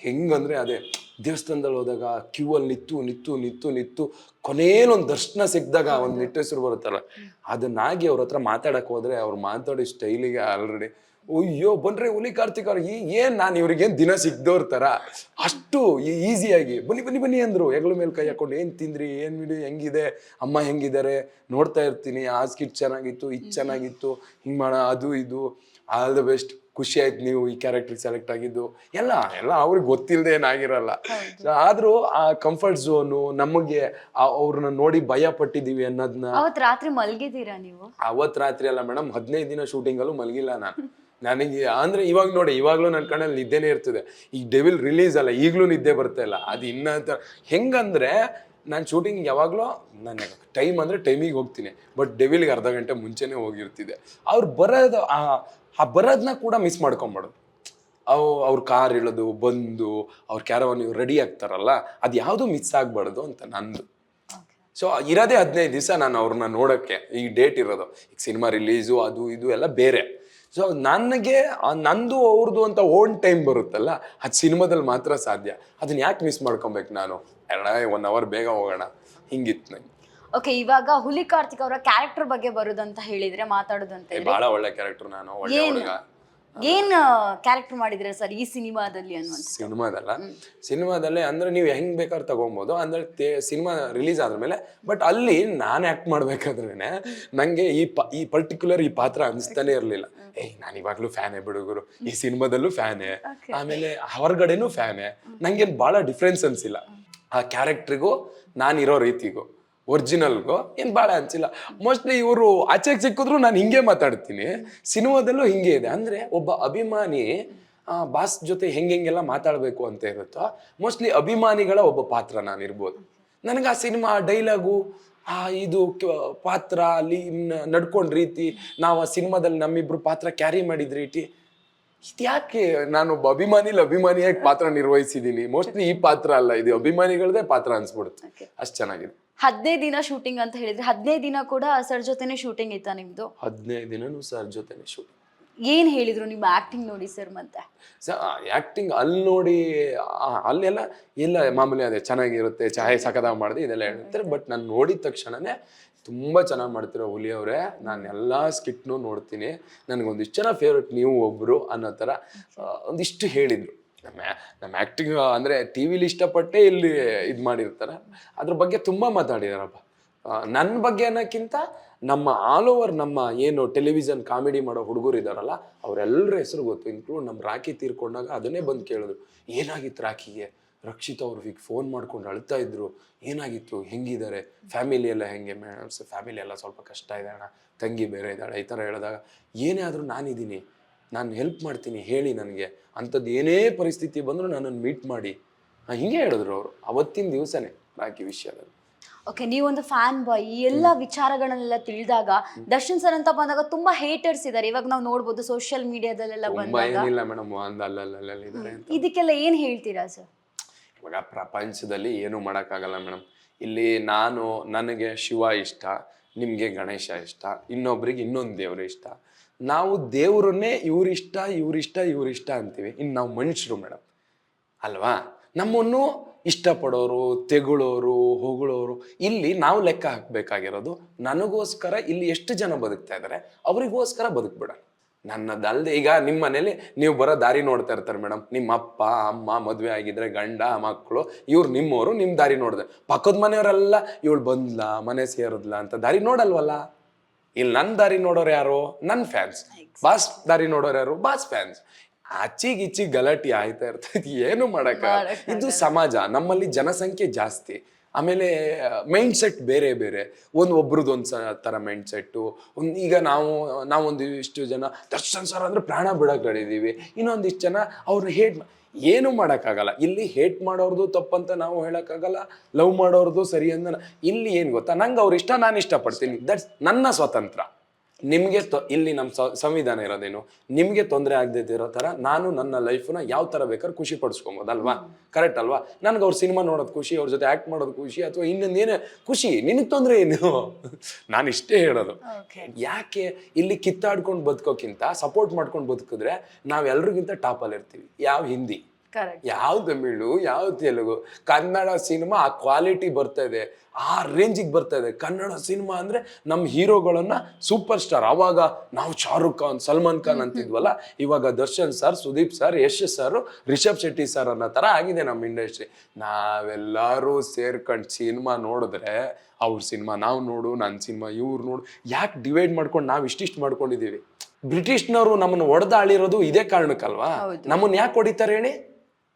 ಹೆಂಗಂದ್ರೆ, ಅದೇ ದೇವಸ್ಥಾನದಲ್ಲಿ ಹೋದಾಗ ಕ್ಯೂ ಅಲ್ಲಿ ನಿತ್ತು ಕೊನೇಲೊಂದು ದರ್ಶನ ಸಿಕ್ಕಿದಾಗ ಒಂದು ನಿಟ್ಟೆಸರು ಬರುತ್ತಲ್ಲ, ಅದನ್ನಾಗಿ ಅವ್ರ ಹತ್ರ ಮಾತಾಡಕ್ ಹೋದ್ರೆ ಅವ್ರು ಮಾತಾಡೋ ಸ್ಟೈಲಿಗೆ ಆಲ್ರೆಡಿ ಅಯ್ಯೋ ಬನ್ರಿ ಹುಲಿ ಕಾರ್ತಿಕ್ ಅವ್ರು ಏನ್ ನಾನು ಇವ್ರಿಗೇನು ದಿನ ಸಿಗ್ದವ್ರ ಥರ ಅಷ್ಟು ಈಸಿಯಾಗಿ ಬನ್ನಿ ಅಂದರು. ಹೆಗ್ಲ ಮೇಲೆ ಕೈ ಹಾಕೊಂಡು ಏನು ತಿಂದ್ರಿ, ಏನು ಬಿಡಿ, ಹೆಂಗಿದೆ ಅಮ್ಮ, ಹೆಂಗಿದ್ದಾರೆ ನೋಡ್ತಾ ಇರ್ತೀನಿ, ಆ ಸ್ಕಿಟ್ ಚೆನ್ನಾಗಿತ್ತು, ಇದು ಚೆನ್ನಾಗಿತ್ತು, ಹಿಂಗೆ ಮಾಡ, ಅದು ಇದು, ಆಲ್ ದ ಬೆಸ್ಟ್, ಖುಷಿ ಆಯ್ತು ನೀವು ಈ ಕ್ಯಾರೆಕ್ಟರ್ ಸೆಲೆಕ್ಟ್ ಆಗಿದ್ದು ಎಲ್ಲ ಅವ್ರಿಗೆ ಗೊತ್ತಿಲ್ಲದೆ ಏನಾಗಿರಲ್ಲ. ಆದ್ರೂ ಆ ಕಂಫರ್ಟ್ ಝೋನು ನಮಗೆ ಅವ್ರನ್ನ ನೋಡಿ ಭಯ ಪಟ್ಟಿದೀವಿ ಅನ್ನೋದನ್ನ. ಅವತ್ ರಾತ್ರಿ ಮಲಗಿದ್ದೀರಾ ನೀವು? ಅವತ್ ರಾತ್ರಿ ಅಲ್ಲ ಮೇಡಮ್, 15 ದಿನ ಶೂಟಿಂಗ್ ಅಲ್ಲೂ ಮಲಗಿಲ್ಲ ನಾನು. ನನಗೆ ಅಂದ್ರೆ ಇವಾಗ ನೋಡಿ, ಇವಾಗ್ಲೂ ನನ್ನ ಕಣ್ಣಲ್ಲಿ ನಿದ್ದೆನೇ ಇರ್ತದೆ. ಈಗ ಡೆವಿಲ್ ರಿಲೀಸ್ ಅಲ್ಲ, ಈಗಲೂ ನಿದ್ದೆ ಬರ್ತಾ ಇಲ್ಲ. ಅದು ಹೆಂಗಂದ್ರೆ ನಾನು ಶೂಟಿಂಗ್ ಯಾವಾಗಲೂ ನನಗೆ ಟೈಮ್ ಅಂದರೆ ಟೈಮಿಗೆ ಹೋಗ್ತೀನಿ, ಬಟ್ ಡೆವಿಲ್ಗೆ ಅರ್ಧ ಗಂಟೆ ಮುಂಚೆನೇ ಹೋಗಿರ್ತಿದ್ದೆ. ಅವ್ರು ಬರೋದು ಆ ಬರೋದನ್ನ ಕೂಡ ಮಿಸ್ ಮಾಡ್ಕೊಂಬಾರ್ದು. ಅವ್ರ ಕಾರ್ ಇಳೋದು ಬಂದು ಅವ್ರ ಕ್ಯಾರವಾನ್ ರೆಡಿ ಆಗ್ತಾರಲ್ಲ, ಅದು ಯಾವುದೂ ಮಿಸ್ ಆಗಬಾರ್ದು ಅಂತ ನಂದು. ಸೊ ಇರೋದೇ 15 ದಿವಸ ನಾನು ಅವ್ರನ್ನ ನೋಡೋಕ್ಕೆ ಈ ಡೇಟ್ ಇರೋದು. ಈಗ ಸಿನಿಮಾ ರಿಲೀಸು ಅದು ಇದು ಎಲ್ಲ ಬೇರೆ. ಸೊ ನನಗೆ ನಂದು ಅವ್ರದ್ದು ಅಂತ ಓನ್ ಟೈಮ್ ಬರುತ್ತಲ್ಲ, ಅದು ಸಿನಿಮಾದಲ್ಲಿ ಮಾತ್ರ ಸಾಧ್ಯ. ಅದನ್ನ ಯಾಕೆ ಮಿಸ್ ಮಾಡ್ಕೊಬೇಕು ನಾನು? 1 ಅವರ್ ಬೇಗ ಹೋಗೋಣ, ಹಿಂಗಿತ್ತು ನಂಗೆ. ಓಕೆ, ಇವಾಗ ಹುಲಿ ಕಾರ್ತಿಕ್ ಅವರ ಕ್ಯಾರೆಕ್ಟರ್ ಬಗ್ಗೆ ಬರೋದಂತ ಹೇಳಿದ್ರೆ, ಮಾತಾಡೋದಂತ ಹೇಳಿದ್ರೆ ಬಹಳ ಒಳ್ಳೆ ಕ್ಯಾರೆಕ್ಟರ್, ನಾನು ಒಳ್ಳೆ ಹುಡುಗ. ಏನ್ ಕ್ಯಾರೆಕ್ಟರ್ ಮಾಡಿದ್ರೆ ಸರ್ ಈ ಸಿನಿಮಾದಲ್ಲಿ ಅನ್ನುವಂತ? ಸಿನಿಮಾದಲ್ಲೇ ಅಂದ್ರೆ ನೀವು ಹೆಂಗ್ ಬೇಕಾದ್ರೆ ತಗೊಬೋದು. ಅಂದ್ರೆ ಸಿನಿಮಾ ರಿಲೀಸ್ ಆದ್ಮೇಲೆ, ಬಟ್ ಅಲ್ಲಿ ನಾನು ಆಕ್ಟ್ ಮಾಡ್ಬೇಕಾದ್ರೇನೆ ನಂಗೆ ಈ ಪರ್ಟಿಕ್ಯುಲರ್ ಈ ಪಾತ್ರ ಅನಿಸ್ತಾನೆ ಇರ್ಲಿಲ್ಲ. ನಾನು ಇವಾಗ್ಲೂ ಫ್ಯಾನೇ ಬಿಡುಗರು, ಈ ಸಿನಿಮಾದಲ್ಲೂ ಫ್ಯಾನೇ, ಆಮೇಲೆ ಹೊರಗಡೆನೂ ಫ್ಯಾನೇ. ನಂಗೇನು ಬಹಳ ಡಿಫ್ರೆನ್ಸ್ ಅನ್ಸಿಲ್ಲ ಆ ಕ್ಯಾರೆಕ್ಟ್ರಿಗೂ ನಾನಿರೋ ರೀತಿಗೂ ಒರಿಜಿನಲ್ಗೂ ಏನು ಭಾಳ ಅನ್ಸಿಲ್ಲ. ಮೋಸ್ಟ್ಲಿ ಇವರು ಆಚೆಗೆ ಸಿಕ್ಕಿದ್ರು ನಾನು ಹಿಂಗೆ ಮಾತಾಡ್ತೀನಿ, ಸಿನಿಮಾದಲ್ಲೂ ಹಿಂಗೆ ಇದೆ. ಅಂದರೆ ಒಬ್ಬ ಅಭಿಮಾನಿ ಬಾಸ್ ಜೊತೆ ಹೆಂಗೆಲ್ಲ ಮಾತಾಡಬೇಕು ಅಂತ ಇರುತ್ತೋ, ಮೋಸ್ಟ್ಲಿ ಅಭಿಮಾನಿಗಳ ಒಬ್ಬ ಪಾತ್ರ ನಾನಿರ್ಬೋದು. ನನಗೆ ಆ ಸಿನಿಮಾ ಡೈಲಾಗು ಇದು ಪಾತ್ರ ಅಲ್ಲಿ ನಡ್ಕೊಂಡ್ ರೀತಿ, ನಾವು ಆ ಸಿನಿಮಾದಲ್ಲಿ ನಮ್ಮಿಬ್ರು ಪಾತ್ರ ಕ್ಯಾರಿ ಮಾಡಿದ ರೀತಿ, ಇದ್ಯಾಕೆ ನಾನೊಬ್ಬ ಅಭಿಮಾನಿಯಾಗಿ ಪಾತ್ರ ನಿರ್ವಹಿಸಿದ್ದೀನಿ. ಮೋಸ್ಟ್ಲಿ ಈ ಪಾತ್ರ ಅಲ್ಲ, ಇದು ಅಭಿಮಾನಿಗಳದೇ ಪಾತ್ರ ಅನ್ಸ್ಬಿಡುತ್ತೆ. ಅಷ್ಟು ಚೆನ್ನಾಗಿದೆ. 15 ದಿನ ಶೂಟಿಂಗ್ ಅಂತ ಹೇಳಿದ್ರೆ, 15 ದಿನ ಕೂಡ ಸರ್ ಜೊತೆನೆ ಶೂಟಿಂಗ್ ಇತ್ತಾ ನಿಮ್ದು? 15 ದಿನನೂ ಸರ್ ಜೊತೆನೆ ಶೂಟಿಂಗ್. ಏನ್ ಹೇಳಿದ್ರು ನಿಮ್ಮ ಆಕ್ಟಿಂಗ್ ನೋಡಿ ಸರ್? ಮತ್ತೆ ಆಕ್ಟಿಂಗ್ ಅಲ್ಲಿ ನೋಡಿ ಅಲ್ಲೆಲ್ಲ ಇಲ್ಲ ಮಾಮೂಲಿ ಅದೇ ಚೆನ್ನಾಗಿರುತ್ತೆ, ಚಾಯ್ ಸಕದಾಗ ಮಾಡಿದೆ ಇದೆಲ್ಲ ಹೇಳ್ತಾರೆ. ಬಟ್ ನಾನು ನೋಡಿದ ತಕ್ಷಣನೇ ತುಂಬ ಚೆನ್ನಾಗಿ ಮಾಡ್ತಿರೋ ಹುಲಿ ಅವರೇ, ನಾನು ಎಲ್ಲ ಸ್ಕಿಟ್ನು ನೋಡ್ತೀನಿ, ನನಗೊಂದಿಷ್ಟು ಜನ ಫೇವ್ರೇಟ್ ನೀವು ಒಬ್ಬರು ಅನ್ನೋ ಥರ ಒಂದಿಷ್ಟು ಹೇಳಿದರು. ನಮ್ಮ ಆ್ಯಕ್ಟಿಂಗ್ ಅಂದರೆ ಟಿ ವಿಲಿ ಇಷ್ಟಪಟ್ಟೆ ಇಲ್ಲಿ ಇದು ಮಾಡಿರ್ತಾರೆ, ಅದ್ರ ಬಗ್ಗೆ ತುಂಬ ಮಾತಾಡಿದಾರಪ್ಪ. ನನ್ನ ಬಗ್ಗೆ ಅನ್ನೋಕ್ಕಿಂತ ನಮ್ಮ ಆಲ್ ಓವರ್ ನಮ್ಮ ಏನು ಟೆಲಿವಿಷನ್ ಕಾಮಿಡಿ ಮಾಡೋ ಹುಡುಗರು ಇದ್ದಾರಲ್ಲ, ಅವರೆಲ್ಲರ ಹೆಸರು ಗೊತ್ತು. ಇನ್ಕ್ಲೂಡ್ ನಮ್ಮ ರಾಖಿ ತೀರ್ಕೊಂಡಾಗ ಅದನ್ನೇ ಬಂದು ಕೇಳಿದ್ರು, ಏನಾಗಿತ್ತು ರಾಖಿಗೆ? ರಕ್ಷಿತ್ ಅವ್ರಿಗೆ ಫೋನ್ ಮಾಡ್ಕೊಂಡು ಅಳ್ತಾ ಇದ್ರು, ಏನಾಗಿತ್ತು, ಹೆಂಗಿದ್ದಾರೆ, ಫ್ಯಾಮಿಲಿ ಎಲ್ಲ ಹೆಂಗೆ? ಮೇಡಮ್ಸ್ ಫ್ಯಾಮಿಲಿ ಎಲ್ಲ ಸ್ವಲ್ಪ ಕಷ್ಟ ಇದೆ ಅಣ್ಣ, ತಂಗಿ ಬೇರೆ ಇದ್ದಾಳೆ, ಈ ಥರ ಹೇಳಿದಾಗ ಏನೇ ಆದರೂ ನಾನಿದ್ದೀನಿ, ನಾನು ಹೆಲ್ಪ್ ಮಾಡ್ತೀನಿ, ಹೇಳಿ ನನಗೆ, ಅಂಥದ್ದು ಏನೇ ಪರಿಸ್ಥಿತಿ ಬಂದರೂ ನನ್ನನ್ನು ಮೀಟ್ ಮಾಡಿ, ಹಿಂಗೆ ಹೇಳಿದ್ರು ಅವರು ಅವತ್ತಿನ ದಿವಸನೇ ರಾಖಿ ವಿಷಯದಲ್ಲಿ. ಓಕೆ, ನೀವೊಂದು ಫ್ಯಾನ್ ಬಾಯ್, ಈ ಎಲ್ಲ ವಿಚಾರಗಳನ್ನೆಲ್ಲ ತಿಳಿದಾಗ, ದರ್ಶನ್ ಸರ್ ಅಂತ ಬಂದಾಗ ತುಂಬಾ ಹೇಟರ್ಸ್ ಇದ್ದಾರೆ. ಇವಾಗ ನಾವು ನೋಡ್ಬೋದು ಸೋಷಿಯಲ್ ಮೀಡಿಯಾದಲ್ಲೆಲ್ಲ ಬಂದಾಗ. ಏನಿಲ್ಲ ಮೇಡಮ್, ಅಲ್ಲಲ್ಲಿದ್ದಾರೆ. ಇದಕ್ಕೆಲ್ಲ ಏನ್ ಹೇಳ್ತೀರಾ ಸರ್? ಇವಾಗ ಪ್ರಪಂಚದಲ್ಲಿ ಏನೂ ಮಾಡೋಕ್ಕಾಗಲ್ಲ ಮೇಡಮ್. ಇಲ್ಲಿ ನನಗೆ ಶಿವ ಇಷ್ಟ, ನಿಮಗೆ ಗಣೇಶ ಇಷ್ಟ, ಇನ್ನೊಬ್ರಿಗೆ ಇನ್ನೊಂದು ದೇವರು ಇಷ್ಟ. ನಾವು ದೇವರನ್ನೇ ಇವ್ರಿಷ್ಟ ಅಂತೀವಿ. ಇನ್ನು ನಾವು ಮನುಷ್ಯರು ಮೇಡಮ್ ಅಲ್ವಾ? ನಮ್ಮನ್ನು ಇಷ್ಟಪಡೋರು, ತೆಗಳೋರು, ಹೊಗಳೋರು, ಇಲ್ಲಿ ನಾವು ಲೆಕ್ಕ ಹಾಕಬೇಕಾಗಿರೋದು ನನಗೋಸ್ಕರ ಇಲ್ಲಿ ಎಷ್ಟು ಜನ ಬದುಕ್ತಾ ಇದ್ದಾರೆ, ಅವರಿಗೋಸ್ಕರ ಬದುಕ್ಬಿಡ. ನನ್ನದಲ್ಲದೆ ಈಗ ನಿಮ್ಮ ಮನೇಲಿ ನೀವು ಬರೋ ದಾರಿ ನೋಡ್ತಾ ಇರ್ತಾರೆ ಮೇಡಮ್, ನಿಮ್ಮ ಅಪ್ಪ ಅಮ್ಮ ಮದುವೆ ಆಗಿದ್ರೆ ಗಂಡ ಮಕ್ಕಳು ಇವ್ರು ನಿಮ್ಮವರು, ನಿಮ್ಮ ದಾರಿ ನೋಡಿದೆ. ಪಕ್ಕದ ಮನೆಯವರೆಲ್ಲ ಇವಳು ಬಂದ್ಲಾ ಮನೆ ಸೇರಿದ್ಲಾ ಅಂತ ದಾರಿ ನೋಡಲ್ವಲ್ಲ. ಇಲ್ಲಿ ನನ್ನ ದಾರಿ ನೋಡೋರು ಯಾರು? ನನ್ನ ಫ್ಯಾನ್ಸ್. ಬಾಸ್ ದಾರಿ ನೋಡೋರು ಯಾರು? Boss fans. ಆಚಿಗಿಚ್ಚಿ ಗಲಾಟೆ ಆಯ್ತಾ ಇರ್ತೈತಿ, ಏನು ಮಾಡೋಕ್ಕಾಗಲ್ಲ. ಇದು ಸಮಾಜ, ನಮ್ಮಲ್ಲಿ ಜನಸಂಖ್ಯೆ ಜಾಸ್ತಿ, ಆಮೇಲೆ ಮೈಂಡ್ ಸೆಟ್ ಬೇರೆ ಬೇರೆ. ಒಬ್ರದ್ದು ಒಂದು ಥರ ಮೈಂಡ್ ಸೆಟ್ಟು. ಈಗ ನಾವೊಂದಿಷ್ಟು ಜನ ದರ್ಶನ್ ಸರ್ ಅಂದರೆ ಪ್ರಾಣ ಬಿಡಕ್ಕೆ ನಡೆದೀವಿ, ಇನ್ನೊಂದಿಷ್ಟು ಜನ ಅವ್ರು ಏನು ಮಾಡೋಕ್ಕಾಗಲ್ಲ. ಇಲ್ಲಿ ಹೇಟ್ ಮಾಡೋರ್ದು ತಪ್ಪಂತ ನಾವು ಹೇಳೋಕ್ಕಾಗಲ್ಲ, ಲವ್ ಮಾಡೋರ್ದು ಸರಿ ಅಂತ. ಇಲ್ಲಿ ಏನು ಗೊತ್ತಾ, ನಂಗೆ ಅವ್ರು ಇಷ್ಟ, ನಾನು ಇಷ್ಟಪಡ್ತೀನಿ, ದಟ್ಸ್ ನನ್ನ ಸ್ವತಂತ್ರ. ನಿಮಗೆ ಇಲ್ಲಿ ನಮ್ಮ ಸಂವಿಧಾನ ಇರೋದೇನು, ನಿಮಗೆ ತೊಂದರೆ ಆಗದೆ ಇರೋ ಥರ ನಾನು ನನ್ನ ಲೈಫನ್ನ ಯಾವ ಥರ ಬೇಕಾದ್ರೆ ಖುಷಿ ಪಡಿಸ್ಕೊಬೋದಲ್ವಾ? ಕರೆಕ್ಟ್ ಅಲ್ವಾ? ನನಗೆ ಅವ್ರ ಸಿನಿಮಾ ನೋಡೋದು ಖುಷಿ, ಅವ್ರ ಜೊತೆ ಆ್ಯಕ್ಟ್ ಮಾಡೋದು ಖುಷಿ, ಅಥವಾ ಇನ್ನೊಂದೇನೇ ಖುಷಿ, ನಿನಗೆ ತೊಂದರೆ ಏನು? ನಾನು ಇಷ್ಟೇ ಹೇಳೋದು. ಯಾಕೆ ಇಲ್ಲಿ ಕಿತ್ತಾಡ್ಕೊಂಡು ಬದುಕೋಕ್ಕಿಂತ ಸಪೋರ್ಟ್ ಮಾಡ್ಕೊಂಡು ಬದುಕಿದ್ರೆ ನಾವೆಲ್ರಿಗಿಂತ ಟಾಪಲ್ಲಿ ಇರ್ತೀವಿ. ಯಾವ ಹಿಂದಿ, ಯಾವ ತಮಿಳು, ಯಾವ ತೆಲುಗು, ಕನ್ನಡ ಸಿನಿಮಾ ಆ ಕ್ವಾಲಿಟಿ ಬರ್ತಾ ಇದೆ, ಆ ರೇಂಜಿಗೆ ಬರ್ತಾ ಇದೆ. ಕನ್ನಡ ಸಿನಿಮಾ ಅಂದರೆ ನಮ್ಮ ಹೀರೋಗಳನ್ನ ಸೂಪರ್ ಸ್ಟಾರ್. ಆವಾಗ ನಾವು ಶಾರುಖ್ ಖಾನ್, ಸಲ್ಮಾನ್ ಖಾನ್ ಅಂತಿದ್ವಲ್ಲ, ಇವಾಗ Darshan sir, Sudeep sir, Yash sir, Rishab Shetty sir ಅನ್ನೋ ಥರ ಆಗಿದೆ ನಮ್ಮ ಇಂಡಸ್ಟ್ರಿ. ನಾವೆಲ್ಲರೂ ಸೇರ್ಕೊಂಡು ಸಿನಿಮಾ ನೋಡಿದ್ರೆ ಅವ್ರ ಸಿನಿಮಾ ನಾವು ನೋಡು, ನನ್ನ ಸಿನಿಮಾ ಇವ್ರು ನೋಡು, ಯಾಕೆ ಡಿವೈಡ್ ಮಾಡ್ಕೊಂಡು ನಾವು ಇಷ್ಟಿಷ್ಟು ಮಾಡ್ಕೊಂಡಿದ್ದೀವಿ? ಬ್ರಿಟಿಷ್ನವರು ನಮ್ಮನ್ನು ಹೊಡೆದಾಳಿರೋದು ಇದೇ ಕಾರಣಕ್ಕಲ್ವಾ? ನಮ್ಮನ್ನು ಯಾಕೆ ಹೊಡಿತಾರೆ ಹೇಳಿ?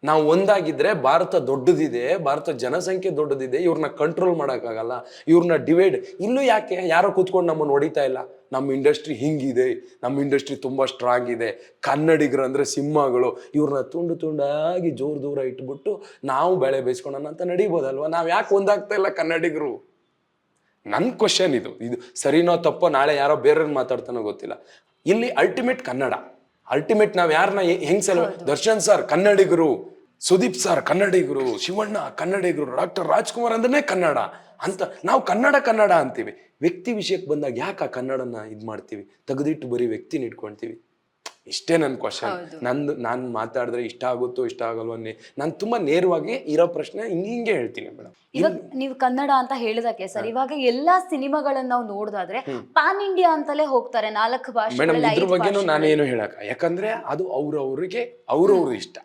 ನಾವು ಒಂದಾಗಿದ್ರೆ ಭಾರತ ದೊಡ್ಡದಿದೆ, ಭಾರತ ಜನಸಂಖ್ಯೆ ದೊಡ್ಡದಿದೆ, ಇವ್ರನ್ನ ಕಂಟ್ರೋಲ್ ಮಾಡೋಕ್ಕಾಗಲ್ಲ, ಇವ್ರನ್ನ ಡಿವೈಡ್. ಇಲ್ಲೂ ಯಾಕೆ ಯಾರೋ ಕೂತ್ಕೊಂಡು ನಮ್ಮನ್ನು ಹೊಡಿತಾ ಇಲ್ಲ, ನಮ್ಮ ಇಂಡಸ್ಟ್ರಿ ಹಿಂಗಿದೆ, ನಮ್ಮ ಇಂಡಸ್ಟ್ರಿ ತುಂಬ ಸ್ಟ್ರಾಂಗ್ ಇದೆ, ಕನ್ನಡಿಗರು ಅಂದರೆ ಸಿಂಹಗಳು, ಇವ್ರನ್ನ ತುಂಡು ತುಂಡಾಗಿ ದೂರ ಇಟ್ಬಿಟ್ಟು ನಾವು ಬೆಳೆ ಬೇಯಿಸ್ಕೊಳ್ಳೋಣ ಅಂತ ನಡೀಬೋದಲ್ವ? ನಾವು ಯಾಕೆ ಒಂದಾಗ್ತಾ ಇಲ್ಲ ಕನ್ನಡಿಗರು? ನನ್ನ ಕ್ವಶನ್ ಇದು ಸರಿನೋ ತಪ್ಪೋ, ನಾಳೆ ಯಾರೋ ಬೇರೆಯವ್ರು ಮಾತಾಡ್ತಾನೋ ಗೊತ್ತಿಲ್ಲ. ಇಲ್ಲಿ ಅಲ್ಟಿಮೇಟ್ ಕನ್ನಡ, ಅಲ್ಟಿಮೇಟ್ ನಾವ್ ಯಾರನ್ನ ಹೆಂಗ್ ದರ್ಶನ್ ಸರ್ ಕನ್ನಡಿಗರು, ಸುದೀಪ್ ಸರ್ ಕನ್ನಡಿಗರು, ಶಿವಣ್ಣ ಕನ್ನಡಿಗರು, ಡಾಕ್ಟರ್ ರಾಜ್ಕುಮಾರ್ ಅಂದ್ರೆ ಕನ್ನಡ ಅಂತ ನಾವು ಕನ್ನಡ ಅಂತೀವಿ. ವ್ಯಕ್ತಿ ವಿಷಯಕ್ಕೆ ಬಂದಾಗ ಯಾಕೆ ಆ ಕನ್ನಡನ ಮಾಡ್ತೀವಿ, ತೆಗೆದಿಟ್ಟು ಬರೀ ವ್ಯಕ್ತಿನ ಇಟ್ಕೊಳ್ತೀವಿ? ಇಷ್ಟೇ ನನ್ನ ಕ್ವಶನ್. ನಾನು ಮಾತಾಡಿದ್ರೆ ಇಷ್ಟ ಆಗುತ್ತೋ ಇಷ್ಟ ಆಗಲ್ವೋ ನಾನು ತುಂಬಾ ನೇರವಾಗಿ ಇರೋ ಪ್ರಶ್ನೆ ಹಿಂಗೆ ಹೇಳ್ತೀನಿ ಮೇಡಮ್. ಇವಾಗ ನೀವು ಕನ್ನಡ ಅಂತ ಹೇಳಿದಕ್ಕೆ ಸರ್, ಇವಾಗ ಎಲ್ಲಾ ಸಿನಿಮಾಗಳನ್ನ ನಾವು ನೋಡೋದಾದ್ರೆ ಪ್ಯಾನ್ ಇಂಡಿಯಾ ಅಂತಲೇ ಹೋಗ್ತಾರೆ, 4 ಭಾಷೆ. ಮೇಡಮ್ ಇದ್ರ ಬಗ್ಗೆನೂ ನಾನೇನು ಹೇಳಕ, ಯಾಕಂದ್ರೆ ಅದು ಅವ್ರವ್ರಿಗೆ ಅವ್ರವ್ರ ಇಷ್ಟ.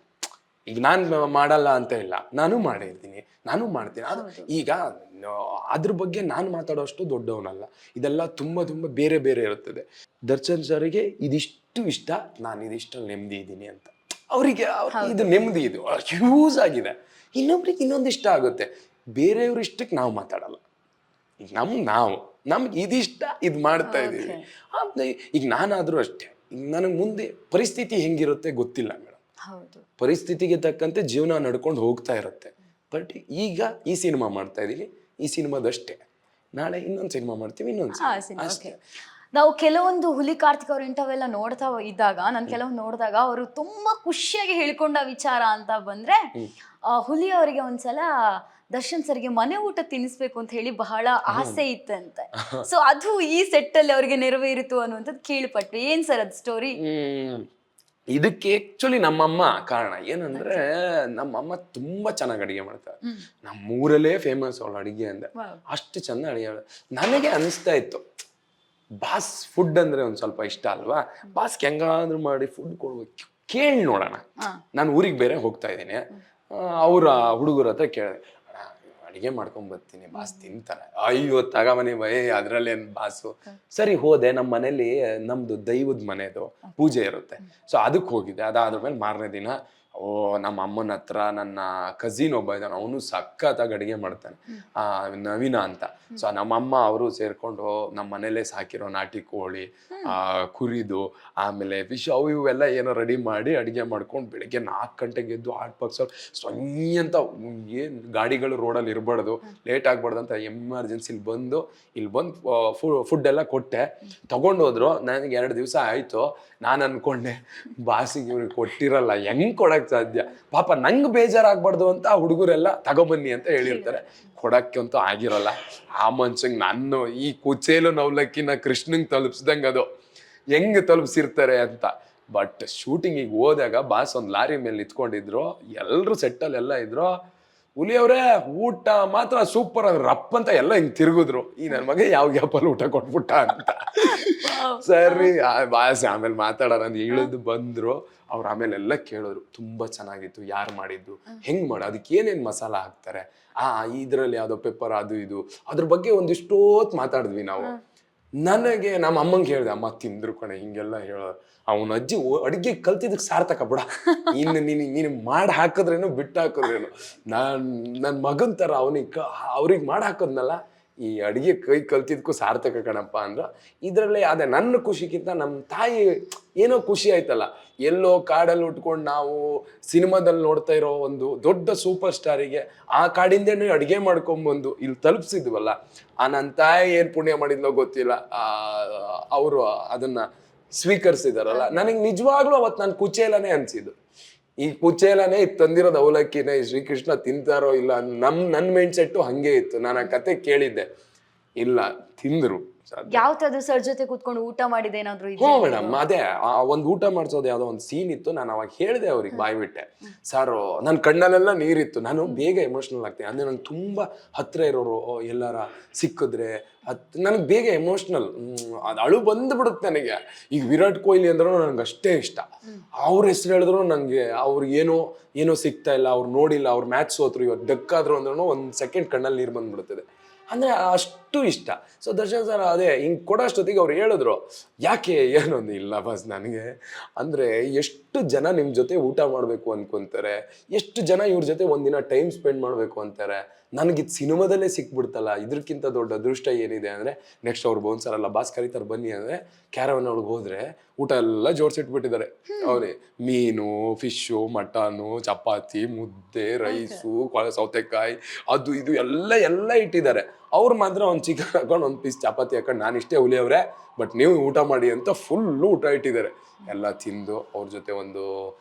ಈಗ ನಾನ್ ಮಾಡಲ್ಲ ಅಂತ ಇಲ್ಲ, ನಾನು ಮಾಡಿರ್ತೀನಿ, ನಾನು ಮಾಡ್ತೀನಿ. ಅದು ಈಗ ಅದ್ರ ಬಗ್ಗೆ ನಾನು ಮಾತಾಡೋಷ್ಟು ದೊಡ್ಡವನಲ್ಲ, ಇದೆಲ್ಲ ತುಂಬಾ ಬೇರೆ ಬೇರೆ ಇರುತ್ತದೆ. ದರ್ಶನ್ ಸರ್ಗೆ ಇದಿಷ್ಟು ಇಷ್ಟ, ನಾನು ಇದಿಷ್ಟಲ್ಲಿ ನೆಮ್ಮದಿ ಇದ್ದೀನಿ ಅಂತ. ಅವರಿಗೆ ಇದು ನೆಮ್ಮದಿ, ಇದು ಯೂಸ್ ಆಗಿದೆ. ಇನ್ನೊಬ್ರಿಗೆ ಇನ್ನೊಂದು ಇಷ್ಟ ಆಗುತ್ತೆ, ಬೇರೆಯವ್ರ ಇಷ್ಟಕ್ಕೆ ನಾವು ಮಾತಾಡಲ್ಲ. ಈಗ ನಮ್ಗೆ ಇದಿಷ್ಟ, ಇದು ಮಾಡ್ತಾ ಇದೀವಿ. ಈಗ ನಾನಾದ್ರೂ ಅಷ್ಟೇ, ಈಗ ನನಗೆ ಮುಂದೆ ಪರಿಸ್ಥಿತಿ ಹೆಂಗಿರುತ್ತೆ ಗೊತ್ತಿಲ್ಲ ಮೇಡಮ್. ಪರಿಸ್ಥಿತಿಗೆ ತಕ್ಕಂತೆ ಜೀವನ ನಡ್ಕೊಂಡು ಹೋಗ್ತಾ ಇರುತ್ತೆ. ಬಟ್ ಈಗ ಈ ಸಿನಿಮಾ ಮಾಡ್ತಾ ಇದೀವಿ, ಈ ಸಿನಿಮಾದಷ್ಟೇ. ನಾಳೆ ಇನ್ನೊಂದು ಸಿನಿಮಾ ಮಾಡ್ತೀವಿ, ಇನ್ನೊಂದು. ನಾವು ಕೆಲವೊಂದು ಹುಲಿ ಕಾರ್ತಿಕ್ ಅವ್ರ ಇಂಟರ್ವ್ಯೂ ಎಲ್ಲ ನೋಡ್ತಾ ಇದ್ದಾಗ, ನಾನು ಕೆಲವೊಂದು ನೋಡಿದಾಗ ಅವರು ತುಂಬಾ ಖುಷಿಯಾಗಿ ಹೇಳ್ಕೊಂಡ ವಿಚಾರ ಅಂತ ಬಂದ್ರೆ, ಹುಲಿ ಅವರಿಗೆ ಒಂದ್ಸಲ ದರ್ಶನ್ ಸರ್ಗೆ ಮನೆ ಊಟ ತಿನ್ನಿಸ್ಬೇಕು ಅಂತ ಹೇಳಿ ಬಹಳ ಆಸೆ ಇತ್ತಂತೆ. ಸೊ ಅದು ಈ ಸೆಟ್ ಅಲ್ಲಿ ಅವ್ರಿಗೆ ನೆರವೇರಿತು ಅನ್ನುವಂಥದ್ದು ಕೇಳ್ಪಟ್ವಿ. ಏನ್ ಸರ್ ಅದು ಸ್ಟೋರಿ? ಇದಕ್ಕೆ ಆಕ್ಚುಲಿ ನಮ್ಮಮ್ಮ ಕಾರಣ. ಏನಂದ್ರೆ ನಮ್ಮಮ್ಮ ತುಂಬಾ ಚೆನ್ನಾಗಿ ಅಡಿಗೆ ಮಾಡ್ತಾರೆ. ನಮ್ಮೂರಲ್ಲೇ ಫೇಮಸ್ ಅವಳು ಅಡಿಗೆ ಅಂದ್ರೆ, ಅಷ್ಟು ಚಂದ ಅಡಿಗೆ. ನನಗೆ ಅನಿಸ್ತಾ ಇತ್ತು, ಬಾಸ್ ಫುಡ್ ಅಂದ್ರೆ ಒಂದ್ ಸ್ವಲ್ಪ ಇಷ್ಟ ಅಲ್ವಾ, ಬಾಸ್ಗೆ ಹೆಂಗಾದ್ರೂ ಮಾಡಿ ಫುಡ್ ಕೊಡ್ಬೇಕು, ಕೇಳಿ ನೋಡೋಣ. ನಾನು ಊರಿಗೆ ಬೇರೆ ಹೋಗ್ತಾ ಇದ್ದೀನಿ, ಅವ್ರ ಹುಡುಗರ ಹತ್ರ ಕೇಳಿದೆ, ಅಡಿಗೆ ಮಾಡ್ಕೊಂಡ್ ಬರ್ತೀನಿ, ಬಾಸ್ ತಿಂತಾರೆ. ಅಯ್ಯೋ ತಗಮನಿ ಬೈ, ಅದ್ರಲ್ಲೇನು ಬಾಸು. ಸರಿ ಹೋದೆ, ನಮ್ಮ ಮನೇಲಿ ನಮ್ದು ದೈವದ ಮನೆದು ಪೂಜೆ ಇರುತ್ತೆ, ಸೊ ಅದಕ್ಕೆ ಹೋಗಿದ್ದೆ. ಅದಾದ್ರ ಮೇಲೆ ಮಾರನೇ ದಿನ ನಮ್ಮ ಅಮ್ಮನ ಹತ್ರ ನನ್ನ ಕಸಿನ್ ಒಬ್ಬ ಇದ್ದಾನೆ, ಅವನು ಸಖತ್ತಾಗಿ ಅಡಿಗೆ ಮಾಡ್ತಾನೆ, ನವೀನ ಅಂತ. ಸೊ ನಮ್ಮಮ್ಮ ಅವರು ಸೇರ್ಕೊಂಡು ನಮ್ಮ ಮನೇಲೆ ಸಾಕಿರೋ ನಾಟಿ ಕೋಳಿ, ಕುರಿದು, ಆಮೇಲೆ ಫಿಶ್, ಅವು ಇವೆಲ್ಲ ಏನೋ ರೆಡಿ ಮಾಡಿ ಅಡಿಗೆ ಮಾಡ್ಕೊಂಡು ಬೆಳಿಗ್ಗೆ 4 ಗಂಟೆಗೆ ಎದ್ದು ಆಟ್ ಪಕ್ಸಲ್ ಸ್ವಯ್ ಅಂತ, ಏನು ಗಾಡಿಗಳು ರೋಡಲ್ಲಿ ಇರಬಾರ್ದು, ಲೇಟ್ ಆಗ್ಬಾರ್ದು ಅಂತ ಎಮರ್ಜೆನ್ಸಿಲಿ ಬಂದು ಫುಡ್ ಎಲ್ಲ ಕೊಟ್ಟೆ. ತಗೊಂಡೋದ್ರು. ನನಗೆ 2 ದಿವಸ ಆಯ್ತು. ನಾನು ಅನ್ಕೊಂಡೆ, ಬಾಸಿಗೆ ಇವ್ರಿಗೆ ಕೊಟ್ಟಿರಲ್ಲ, ಹೆಂಗ್ ಕೊಡಕ್ ಸಾಧ್ಯ, ಪಾಪ ನಂಗೆ ಬೇಜಾರಾಗ್ಬಾರ್ದು ಅಂತ ಹುಡುಗರೆಲ್ಲ ತಗೊಬನ್ನಿ ಅಂತ ಹೇಳಿರ್ತಾರೆ. ಕೊಡಕ್ಕೆ ಅಂತೂ ಆಗಿರಲ್ಲ. ಆ ಮನ್ಸಂಗೆ ನಾನು ಈ ಕುಚೇಲು ನವಲಕ್ಕಿನ ಕೃಷ್ಣಂಗೆ ತಲುಪಿಸ್ದಂಗೆ ಅದು ಹೆಂಗ್ ತಲುಪಿಸಿರ್ತಾರೆ ಅಂತ. ಬಟ್ ಶೂಟಿಂಗಿಗೆ ಹೋದಾಗ ಬಾಸ್ ಒಂದು ಲಾರಿ ಮೇಲೆ ನಿಂತ್ಕೊಂಡಿದ್ರು, ಎಲ್ಲರೂ ಸೆಟ್ಟಲ್ಲಿ ಎಲ್ಲ ಇದ್ರು. ಹುಲಿಯವ್ರೆ ಊಟ ಮಾತ್ರ ಸೂಪರ್, ರಪ್ ಅಂತ ಎಲ್ಲ ಹಿಂಗ್ ತಿರುಗಿದ್ರು. ಈ ನನ್ನ ಮಗ ಯಾವ ಗ್ಯಾಪಲ್ಲಿ ಊಟ ಕೊಟ್ಬಿಟ್ಟ ಅಂತ. ಸರಿ ಬಾಸ್ ಆಮೇಲೆ ಮಾತಾಡೋಣ ಅಂತ ಇಳಿದು ಬಂದ್ರು. ಅವ್ರು ಆಮೇಲೆ ಎಲ್ಲ ಕೇಳಿದ್ರು, ತುಂಬಾ ಚೆನ್ನಾಗಿತ್ತು, ಯಾರು ಮಾಡಿದ್ದು, ಹೆಂಗ್ ಮಾಡು, ಅದಕ್ಕೆ ಏನೇನ್ ಮಸಾಲ ಹಾಕ್ತಾರೆ, ಇದ್ರಲ್ಲಿ ಯಾವ್ದೋ ಪೆಪ್ಪರ್, ಅದು ಇದು, ಅದ್ರ ಬಗ್ಗೆ ಒಂದಿಷ್ಟೊತ್ತು ಮಾತಾಡಿದ್ವಿ ನಾವು. ನನಗೆ ನಮ್ಮ ಅಮ್ಮಂಗೆ ಹೇಳ್ದೆ, ಅಮ್ಮ ತಿಂದ್ರು ಕಣೆ, ಹಿಂಗೆಲ್ಲ ಹೇಳೋದು. ಅವನ ಅಜ್ಜಿ ಅಡಿಗೆ ಕಲ್ತಿದ್ದಕ್ಕೆ ಸಾರ್ಥಕ ಬಿಡ, ಇನ್ನು ನೀನು ಮಾಡಿ ಹಾಕಿದ್ರೇನು ಬಿಟ್ಟು ಹಾಕಿದ್ರೇನು, ನನ್ನ ಮಗನ್ ತರ ಅವ್ರಿಗೆ ಮಾಡಿ ಹಾಕೋದ್ನಲ್ಲ, ಈ ಅಡಿಗೆ ಕೈ ಕಲ್ತಿದ್ಕು ಸಾರ್ಥಕ ಕಣಪ್ಪ ಅಂದ್ರ. ಇದರಲ್ಲೇ ಅದೇ ನನ್ನ ಖುಷಿಗಿಂತ ನಮ್ಮ ತಾಯಿ ಏನೋ ಖುಷಿ ಆಯ್ತಲ್ಲ. ಎಲ್ಲೋ ಕಾಡಲ್ಲಿ ಉಟ್ಕೊಂಡು ನಾವು ಸಿನಿಮಾದಲ್ಲಿ ನೋಡ್ತಾ ಇರೋ ಒಂದು ದೊಡ್ಡ ಸೂಪರ್ ಸ್ಟಾರಿಗೆ ಆ ಕಾಡಿಂದೇನೆ ಅಡಿಗೆ ಮಾಡ್ಕೊಂಬಂದು ಇಲ್ಲಿ ತಲುಪಿಸಿದ್ವಲ್ಲ, ಆ ನನ್ನ ತಾಯಿ ಏನ್ ಪುಣ್ಯ ಮಾಡಿದ್ಲೋ ಗೊತ್ತಿಲ್ಲ, ಅವರು ಅದನ್ನ ಸ್ವೀಕರಿಸಿದಾರಲ್ಲ. ನನಗೆ ನಿಜವಾಗ್ಲೂ ಅವತ್ತು ನಾನು ಕುಚೇಲನೇ ಅನ್ಸಿದ್ದು. ಈ ಕುಚೇಲನೇ ತಂದಿರೋದು ಅವಲಕ್ಕಿನೇ ಶ್ರೀಕೃಷ್ಣ ತಿಂತಾರೋ ಇಲ್ಲ, ನನ್ನ ಮೈಂಡ್ ಸೆಟ್ಟು ಹಂಗೆ ಇತ್ತು. ನಾನು ಆ ಕತೆ ಕೇಳಿದ್ದೆ, ಇಲ್ಲ ತಿಂದ್ರು. ಯಾವ ತರದ ಸರ್ ಜೊತೆ ಕೂತ್ಕೊಂಡು ಊಟ ಮಾಡಿದೆ ಏನಾದ್ರು? ಹ್ಞೂ ಮೇಡಮ್, ಅದೇ ಒಂದು ಊಟ ಮಾಡ್ಸೋದು ಯಾವ್ದೋ ಒಂದು ಸೀನ್ ಇತ್ತು. ನಾನು ಅವಾಗ ಹೇಳಿದೆ ಅವ್ರಿಗೆ, ಬಾಯ್ಬಿಟ್ಟೆ, ಸಾರು ನನ್ನ ಕಣ್ಣಲ್ಲೆಲ್ಲ ನೀರಿತ್ತು. ನಾನು ಬೇಗ ಎಮೋಷ್ನಲ್ ಆಗ್ತೀನಿ, ಅಂದ್ರೆ ನಂಗೆ ತುಂಬಾ ಹತ್ರ ಇರೋರು ಎಲ್ಲಾರ ಸಿಕ್ಕಿದ್ರೆ ನನಗೆ ಬೇಗ ಎಮೋಷ್ನಲ್, ಅದು ಅಳು ಬಂದ್ಬಿಡುತ್ತೆ ನನಗೆ. ಈಗ ವಿರಾಟ್ ಕೊಹ್ಲಿ ಅಂದ್ರೂ ನಂಗೆ ಅಷ್ಟೇ ಇಷ್ಟ. ಅವ್ರ ಹೆಸರು ಹೇಳಿದ್ರು ನಂಗೆ, ಅವ್ರಿಗೆ ಏನೋ ಸಿಗ್ತಾ ಇಲ್ಲ, ಅವ್ರು ನೋಡಿಲ್ಲ, ಅವ್ರ ಮ್ಯಾಚ್ ಸೋತ್ರು, ಇವತ್ತು ಡಕ್ಕಾದ್ರು ಅಂದ್ರೂ 1 ಸೆಕೆಂಡ್ ಕಣ್ಣಲ್ಲಿ ನೀರು ಬಂದ್ಬಿಡ್ತದೆ. ಅಂದರೆ ಅಷ್ಟು ಇಷ್ಟ. ಸೊ ದರ್ಶನ್ ಸರ್ ಅದೇ ಹಿಂಗೆ ಕೊಡೋಷ್ಟೊತ್ತಿಗೆ ಅವ್ರು ಹೇಳಿದ್ರು, ಯಾಕೆ ಏನೊಂದು ಇಲ್ಲ ಬಸ್ ನನಗೆ ಅಂದರೆ ಎಷ್ಟು ಜನ ನಿಮ್ಮ ಜೊತೆ ಊಟ ಮಾಡಬೇಕು ಅನ್ಕೊಂತಾರೆ, ಎಷ್ಟು ಜನ ಇವ್ರ ಜೊತೆ ಒಂದಿನ ಟೈಮ್ ಸ್ಪೆಂಡ್ ಮಾಡಬೇಕು ಅಂತಾರೆ. ನನಗಿದು ಸಿನಿಮಾದಲ್ಲೇ ಸಿಕ್ಬಿಡ್ತಲ್ಲ, ಇದಕ್ಕಿಂತ ದೊಡ್ಡ ಅದೃಷ್ಟ ಏನಿದೆ ಅಂದರೆ ನೆಕ್ಸ್ಟ್ ಅವ್ರು ಬೋನ್ಸರಲ್ಲ ಬಾಸ್ ಕರೀತಾರೆ ಬನ್ನಿ ಅಂದರೆ ಕ್ಯಾರವನ್ ಒಳಗೆ ಹೋದರೆ ಊಟ ಎಲ್ಲ ಜೋಡಿಸಿಟ್ಬಿಟ್ಟಿದ್ದಾರೆ. ಅವ್ರೆ ಮೀನು, ಫಿಶ್ಶು, ಮಟನು, ಚಪಾತಿ, ಮುದ್ದೆ, ರೈಸು, ಸೌತೆಕಾಯಿ, ಅದು ಇದು ಎಲ್ಲ ಇಟ್ಟಿದ್ದಾರೆ. ಅವ್ರು ಮಾತ್ರ ಒಂದು ಚಿಕನ್ ಹಾಕೊಂಡು ಒಂದು ಪೀಸ್ ಚಪಾತಿ ಹಾಕೊಂಡು ನಾನು ಇಷ್ಟೇ ಹುಲಿಯವ್ರೆ ಬಟ್ ನೀವು ಊಟ ಮಾಡಿ ಅಂತ ಫುಲ್ಲು ಊಟ ಇಟ್ಟಿದ್ದಾರೆ. ಎಲ್ಲ ತಿಂದು ಅವ್ರ ಜೊತೆ ಒಂದು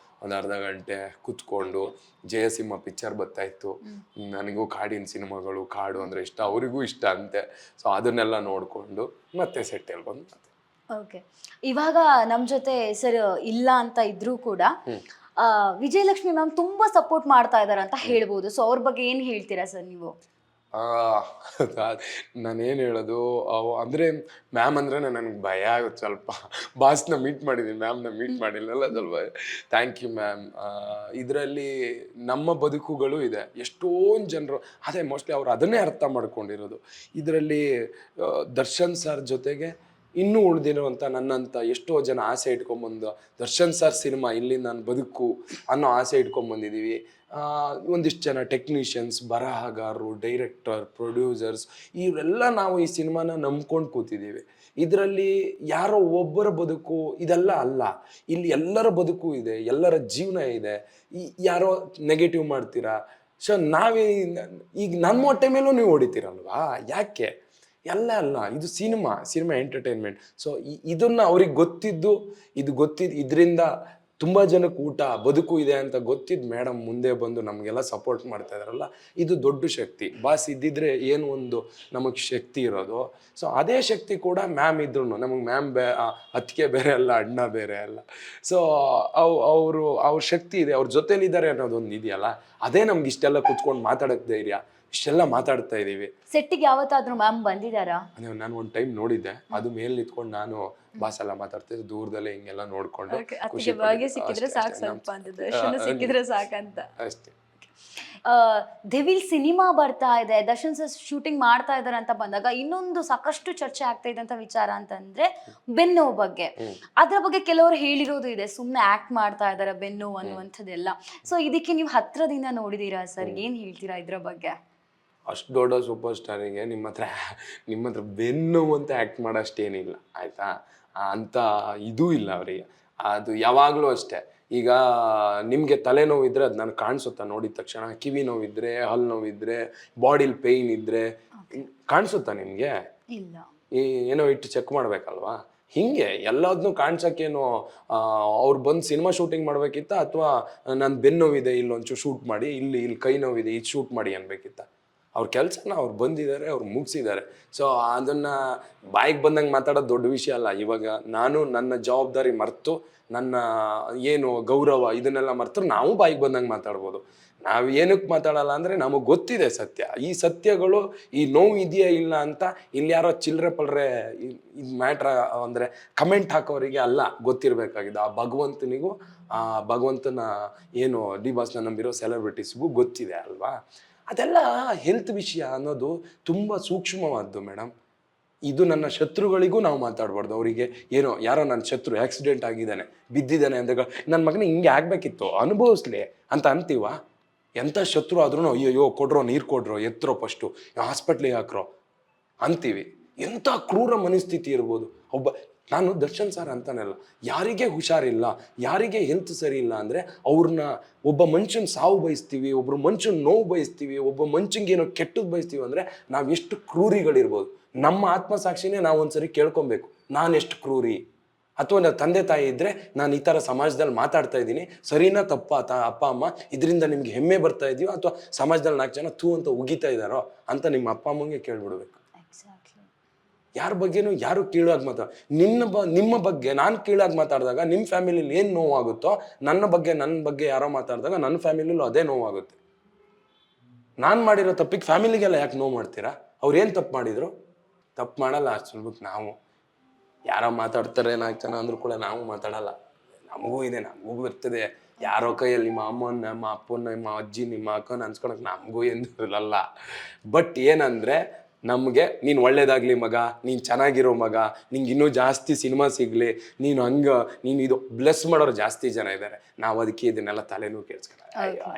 ಅರ್ಧ ಗಂಟೆ ಕುತ್ಕೊಂಡು ಜಯಸಿಂಹ ಪಿಕ್ಚರ್ ಬರ್ತಾಯಿತ್ತು. ನನಗೂ ಕಾಡಿನ ಸಿನಿಮಾಗಳು, ಕಾಡು ಅಂದರೆ ಇಷ್ಟ, ಅವರಿಗೂ ಇಷ್ಟ ಅಂತೆ. ಸೊ ಅದನ್ನೆಲ್ಲ ನೋಡಿಕೊಂಡು ಮತ್ತೆ ಸೆಟ್ಟಲ್ಲಿ ಬಂದು ಮತ್ತೆ ಓಕೆ. ಇವಾಗ ನಮ್ಮ ಜೊತೆ ಸರ್ ಇಲ್ಲ ಅಂತ ಇದ್ರೂ ಕೂಡ ವಿಜಯಲಕ್ಷ್ಮಿ ಮ್ಯಾಮ್ ತುಂಬಾ ಸಪೋರ್ಟ್ ಮಾಡ್ತಾ ಇದಾರೆ ಅಂತ ಹೇಳ್ಬೋದು. ಸೊ ಅವ್ರ ಬಗ್ಗೆ ಏನ್ ಹೇಳ್ತೀರಾ ಸರ್ ನೀವು? ನಾನೇನು ಹೇಳೋದು, ಅಂದರೆ ಮ್ಯಾಮ್ ಅಂದರೆ ನನಗೆ ಭಯ ಆಗುತ್ತೆ ಸ್ವಲ್ಪ. ಬಾಸ್ನ ಮೀಟ್ ಮಾಡಿದ್ದೀನಿ, ಮ್ಯಾಮ್ನ ಮೀಟ್ ಮಾಡಿಲ್ಲಲ್ಲ, ಸ್ವಲ್ಪ ಥ್ಯಾಂಕ್ ಯು ಮ್ಯಾಮ್. ಇದರಲ್ಲಿ ನಮ್ಮ ಬದುಕುಗಳು ಇದೆ, ಎಷ್ಟೊಂದು ಜನರು ಅದೇ ಮೋಸ್ಟ್ಲಿ ಅವ್ರು ಅದನ್ನೇ ಅರ್ಥ ಮಾಡ್ಕೊಂಡಿರೋದು. ಇದರಲ್ಲಿ ದರ್ಶನ್ ಸರ್ ಜೊತೆಗೆ ಇನ್ನೂ ಉಳಿದಿರುವಂಥ ನನ್ನಂಥ ಎಷ್ಟೋ ಜನ ಆಸೆ ಇಟ್ಕೊಂಬಂದು ದರ್ಶನ್ ಸರ್ ಸಿನಿಮಾ ಇಲ್ಲಿ ನಾನು ಬದುಕು ಅನ್ನೋ ಆಸೆ ಇಟ್ಕೊಂಬಂದಿದ್ದೀವಿ. ಒಂದಿಷ್ಟು ಜನ ಟೆಕ್ನಿಷಿಯನ್ಸ್, ಬರಹಗಾರರು, ಡೈರೆಕ್ಟರ್, ಪ್ರೊಡ್ಯೂಸರ್ಸ್, ಇವರೆಲ್ಲ ನಾವು ಈ ಸಿನಿಮಾನ ನಂಬ್ಕೊಂಡು ಕೂತಿದ್ದೀವಿ. ಇದರಲ್ಲಿ ಯಾರೋ ಒಬ್ಬರ ಬದುಕು ಇದೆಲ್ಲ ಅಲ್ಲ, ಇಲ್ಲಿ ಎಲ್ಲರ ಬದುಕು ಇದೆ, ಎಲ್ಲರ ಜೀವನ ಇದೆ. ಯಾರೋ ನೆಗೆಟಿವ್ ಮಾಡ್ತೀರಾ, ಸೊ ನಾವೇ ಈಗ ನಮ್ಮ ಹೊಟ್ಟೆ ಮೇಲೂ ನೀವು ಹೊಡಿತೀರಲ್ವಾ, ಯಾಕೆ? ಎಲ್ಲ ಅಲ್ಲ, ಇದು ಸಿನಿಮಾ ಎಂಟರ್ಟೈನ್ಮೆಂಟ್. ಸೊ ಇದನ್ನು ಅವ್ರಿಗೆ ಗೊತ್ತಿದ್ದು, ಇದರಿಂದ ತುಂಬ ಜನಕ್ಕೆ ಊಟ ಬದುಕು ಇದೆ ಅಂತ ಗೊತ್ತಿದ್ದು ಮೇಡಮ್ ಮುಂದೆ ಬಂದು ನಮಗೆಲ್ಲ ಸಪೋರ್ಟ್ ಮಾಡ್ತಾ ಇದಾರಲ್ಲ, ಇದು ದೊಡ್ಡ ಶಕ್ತಿ. ಬಾಸ್ ಇದ್ದಿದ್ರೆ ಏನು ಒಂದು ನಮಗೆ ಶಕ್ತಿ ಇರೋದು. ಸೊ ಅದೇ ಶಕ್ತಿ ಕೂಡ ಮ್ಯಾಮ್ ಇದ್ರು ನಮಗೆ. ಮ್ಯಾಮ್ ಅತ್ತಿಗೆ ಬೇರೆ ಅಲ್ಲ, ಅಣ್ಣ ಬೇರೆ ಅಲ್ಲ. ಸೊ ಅವ್ರ ಶಕ್ತಿ ಇದೆ, ಅವ್ರ ಜೊತೆಲಿದ್ದಾರೆ ಅನ್ನೋದೊಂದು ಇದೆಯಲ್ಲ, ಅದೇ ನಮ್ಗೆ ಇಷ್ಟೆಲ್ಲ ಕುತ್ಕೊಂಡು ಮಾತಾಡೋಕ್ಕೆ ಧೈರ್ಯ, ಇಷ್ಟೆಲ್ಲ ಮಾತಾಡ್ತಾ ಇದೀವಿ. ಸೆಟ್ಟಿಗೆ ಯಾವತ್ತಾದ್ರೂ ಮ್ಯಾಮ್ ಬಂದಿದ್ದಾರಾ? ನಾನು ಒಂದು ಟೈಮ್ ನೋಡಿದ್ದೆ, ಅದು ಮೇಲೆ ನಿಂತ್ಕೊಂಡು ನಾನು ಬಾಸ್ ಎಲ್ಲ ಮಾತಾಡ್ತಿದ್ದೆ, ದೂರದಲ್ಲೇ ಹಿಂಗೆಲ್ಲ ನೋಡ್ಕೊಂಡು ಸಿಕ್ಕಿದ್ರೆ ಸಾಕು, ಸ್ವಲ್ಪ ಸಿಕ್ಕಿದ್ರೆ ಸಾಕಂತ ಅಷ್ಟೇ. ದೆವಿಲ್ ಸಿನಿಮಾ ಬರ್ತಾ ಇದೆ, ದರ್ಶನ್ ಸರ್ ಶೂಟಿಂಗ್ ಮಾಡ್ತಾ ಇದಾರೆ ಅಂತ ಬಂದಾಗ ಇನ್ನೊಂದು ಸಾಕಷ್ಟು ಚರ್ಚೆ ಆಗ್ತಾ ಇದ್ದಂತ ವಿಚಾರ ಅಂತಂದ್ರೆ ಬೆನ್ನೋವು ಬಗ್ಗೆ. ಅದ್ರ ಬಗ್ಗೆ ಕೆಲವರು ಹೇಳಿರೋದು ಇದೆ, ಸುಮ್ನೆ ಆಕ್ಟ್ ಮಾಡ್ತಾ ಇದಾರೆ ಬೆನ್ನೋವು ಅನ್ನುವಂಥದ್ದೆಲ್ಲ. ಸೊ ಇದಕ್ಕೆ ನೀವು ಹತ್ರದಿಂದ ನೋಡಿದೀರಾ ಸರ್, ಏನ್ ಹೇಳ್ತೀರಾ ಇದ್ರ ಬಗ್ಗೆ? ಅಷ್ಟು ದೊಡ್ಡ ಸೂಪರ್ ಸ್ಟಾರಿಗೆ ನಿಮ್ಮ ಹತ್ರ ಬೆನ್ನು ಅಂತ ಆ್ಯಕ್ಟ್ ಮಾಡೋಷ್ಟೇನಿಲ್ಲ ಆಯಿತಾ, ಅಂತ ಇದೂ ಇಲ್ಲ ಅವರಿಗೆ. ಅದು ಯಾವಾಗಲೂ ಅಷ್ಟೇ. ಈಗ ನಿಮಗೆ ತಲೆನೋವಿದ್ರೆ ಅದು ನನಗೆ ಕಾಣಿಸುತ್ತಾ ನೋಡಿದ ತಕ್ಷಣ? ಕಿವಿ ನೋವಿದ್ರೆ, ಹಲ್ಲು ನೋವಿದ್ರೆ, ಬಾಡಿಲಿ ಪೇಯ್ನ್ ಇದ್ದರೆ ಕಾಣಿಸುತ್ತಾ ನಿಮಗೆ? ಇಲ್ಲ. ಏನೋ ಇಟ್ಟು ಚೆಕ್ ಮಾಡಬೇಕಲ್ವಾ? ಹಿಂಗೆ ಎಲ್ಲದನ್ನೂ ಕಾಣಿಸೋಕ್ಕೇನು ಅವ್ರು ಬಂದು ಸಿನಿಮಾ ಶೂಟಿಂಗ್ ಮಾಡಬೇಕಿತ್ತ, ಅಥವಾ ನನ್ನ ಬೆನ್ನು ನೋವಿದೆ ಇಲ್ಲೊಂಚೂರು ಶೂಟ್ ಮಾಡಿ, ಇಲ್ಲಿ ಕೈ ನೋವಿದೆ ಇದು ಶೂಟ್ ಮಾಡಿ ಅನ್ಬೇಕಿತ್ತ? ಅವ್ರ ಕೆಲಸನ ಅವ್ರು ಬಂದಿದ್ದಾರೆ, ಅವ್ರು ಮುಗಿಸಿದ್ದಾರೆ. ಸೊ ಅದನ್ನು ಬಾಯಿಗೆ ಬಂದಂಗೆ ಮಾತಾಡೋದು ದೊಡ್ಡ ವಿಷಯ ಅಲ್ಲ. ಇವಾಗ ನಾನು ನನ್ನ ಜವಾಬ್ದಾರಿ ಮರೆತು, ನನ್ನ ಏನು ಗೌರವ ಇದನ್ನೆಲ್ಲ ಮರೆತು ನಾವು ಬಾಯಿಗೆ ಬಂದಂಗೆ ಮಾತಾಡ್ಬೋದು. ನಾವು ಏನಕ್ಕೆ ಮಾತಾಡಲ್ಲ ಅಂದರೆ ನಮಗೆ ಗೊತ್ತಿದೆ ಸತ್ಯ. ಈ ಸತ್ಯಗಳು, ಈ ನೋವು ಇದೆಯಾ ಇಲ್ಲ ಅಂತ ಇಲ್ಲಿ ಯಾರೋ ಚಿಲ್ಲರೆ ಪಲ್ರೆ ಇದು ಮ್ಯಾಟ್ರ ಅಂದರೆ ಕಮೆಂಟ್ ಹಾಕೋರಿಗೆ ಅಲ್ಲ ಗೊತ್ತಿರಬೇಕಾಗಿದೆ. ಆ ಭಗವಂತನಿಗೂ, ಆ ಭಗವಂತನ ಏನು ಡಿ ಬಾಸ್ನ ನಂಬಿರೋ ಸೆಲೆಬ್ರಿಟೀಸ್ಗೂ ಗೊತ್ತಿದೆ ಅಲ್ವಾ. ಅದೆಲ್ಲ ಹೆಲ್ತ್ ವಿಷಯ ಅನ್ನೋದು ತುಂಬ ಸೂಕ್ಷ್ಮವಾದ್ದು ಮೇಡಮ್. ಇದು ನನ್ನ ಶತ್ರುಗಳಿಗೂ ನಾವು ಮಾತಾಡ್ಬಾರ್ದು. ಅವರಿಗೆ ಯಾರೋ ನನ್ನ ಶತ್ರು ಆಕ್ಸಿಡೆಂಟ್ ಆಗಿದ್ದಾನೆ, ಬಿದ್ದಿದ್ದಾನೆ ಅಂದಾಗ ನನ್ನ ಮಗನಿಗೆ ಹಿಂಗೆ ಆಗಬೇಕಿತ್ತು, ಅನುಭವಿಸ್ಲಿ ಅಂತ ಅಂತೀವ? ಎಂಥ ಶತ್ರು ಆದ್ರೂ ಅಯ್ಯೋ ಕೊಡ್ರೋ, ನೀರು ಕೊಡ್ರೋ, ಎತ್ತರೋ, ಫಸ್ಟು ಹಾಸ್ಪಿಟ್ಲಿಗೆ ಹಾಕ್ರೋ ಅಂತೀವಿ. ಎಂಥ ಕ್ರೂರ ಮನಸ್ಥಿತಿ ಇರ್ಬೋದು. ನಾನು ದರ್ಶನ್ ಸರ್ ಅಂತಾನಲ್ಲ, ಯಾರಿಗೆ ಹುಷಾರಿಲ್ಲ, ಯಾರಿಗೆ ಹೆಲ್ತ್ ಸರಿ ಇಲ್ಲ ಅಂದರೆ ಅವ್ರನ್ನ, ಒಬ್ಬ ಮನುಷ್ಯನ ಸಾವು ಬಯಸ್ತೀವಿ, ಒಬ್ಬರು ಮನುಷ್ಯನ ನೋವು ಬಯಸ್ತೀವಿ, ಒಬ್ಬ ಮನುಷ್ಯಂಗೆ ಏನೋ ಕೆಟ್ಟದ್ದು ಬಯಸ್ತೀವಿ ಅಂದರೆ ನಾವು ಎಷ್ಟು ಕ್ರೂರಿಗಳಿರ್ಬೋದು. ನಮ್ಮ ಆತ್ಮಸಾಕ್ಷಿನೇ ನಾವು ಒಂದ್ಸರಿ ಕೇಳ್ಕೊಬೇಕು, ನಾನು ಎಷ್ಟು ಕ್ರೂರಿ. ಅಥವಾ ನನ್ನ ತಂದೆ ತಾಯಿ ಇದ್ದರೆ ನಾನು ಈ ಥರ ಸಮಾಜದಲ್ಲಿ ಮಾತಾಡ್ತಾ ಇದ್ದೀನಿ, ಸರಿನಾ ತಪ್ಪಾ ಅಪ್ಪ ಅಮ್ಮ, ಇದರಿಂದ ನಿಮ್ಗೆ ಹೆಮ್ಮೆ ಬರ್ತಾ ಇದೆಯೋ, ಅಥವಾ ಸಮಾಜದಲ್ಲಿ 4 ಜನ ತೂ ಅಂತ ಉಗಿತಾ ಇದ್ದಾರೋ ಅಂತ ನಿಮ್ಮ ಅಪ್ಪ ಅಮ್ಮಂಗೆ ಕೇಳ್ಬಿಡ್ಬೇಕು. ಯಾರ ಬಗ್ಗೆನೂ ಯಾರು ಕೀಳಾಗಿ ನಿಮ್ಮ ಬಗ್ಗೆ ನಾನು ಕೀಳಾಗಿ ಮಾತಾಡಿದಾಗ ನಿಮ್ಮ ಫ್ಯಾಮಿಲಿಲಿ ಏನು ನೋವಾಗುತ್ತೋ, ನನ್ನ ಬಗ್ಗೆ ಯಾರೋ ಮಾತಾಡಿದಾಗ ನನ್ನ ಫ್ಯಾಮಿಲಿಲೂ ಅದೇ ನೋವಾಗುತ್ತೆ. ನಾನು ಮಾಡಿರೋ ತಪ್ಪಿಗೆ ಫ್ಯಾಮಿಲಿಗೆಲ್ಲ ಯಾಕೆ ನೋವು ಮಾಡ್ತೀರಾ? ಅವ್ರು ಏನು ತಪ್ಪು ಮಾಡಿದ್ರು? ತಪ್ಪು ಮಾಡಲ್ಲ ಸುಲಭಕ್ಕೆ. ನಾವು ಯಾರೋ ಮಾತಾಡ್ತಾರೆ 4 ಜನ ಅಂದ್ರೂ ಕೂಡ ನಾವು ಮಾತಾಡಲ್ಲ. ನಮಗೂ ಇದೆ, ನಮಗೂ ಬರ್ತದೆ. ಯಾರೋ ಕೈಯಲ್ಲಿ ನಿಮ್ಮ ಅಮ್ಮನ, ನಿಮ್ಮ ಅಪ್ಪನ, ನಿಮ್ಮ ಅಜ್ಜಿ, ನಿಮ್ಮ ಅಕ್ಕನ ಅನ್ಸ್ಕೊಳಕ್ಕೆ ನಮಗೂ ಏನು ಇರಲ್ಲ. ಬಟ್ ಏನಂದರೆ ನಮಗೆ ನೀನು ಒಳ್ಳೇದಾಗ್ಲಿ ಮಗ, ನೀನು ಚೆನ್ನಾಗಿರೋ ಮಗ, ನಿಂಗೆ ಇನ್ನೂ ಜಾಸ್ತಿ ಸಿನಿಮಾ ಸಿಗಲಿ, ನೀನು ನೀನು ಇದು ಬ್ಲೆಸ್ ಮಾಡೋರು ಜಾಸ್ತಿ ಜನ ಇದ್ದಾರೆ. ನಾವು ಅದಕ್ಕೆ ಇದನ್ನೆಲ್ಲ ತಲೆನೂ ಕೇಳಿಸ್ಕೊಳ್ಳ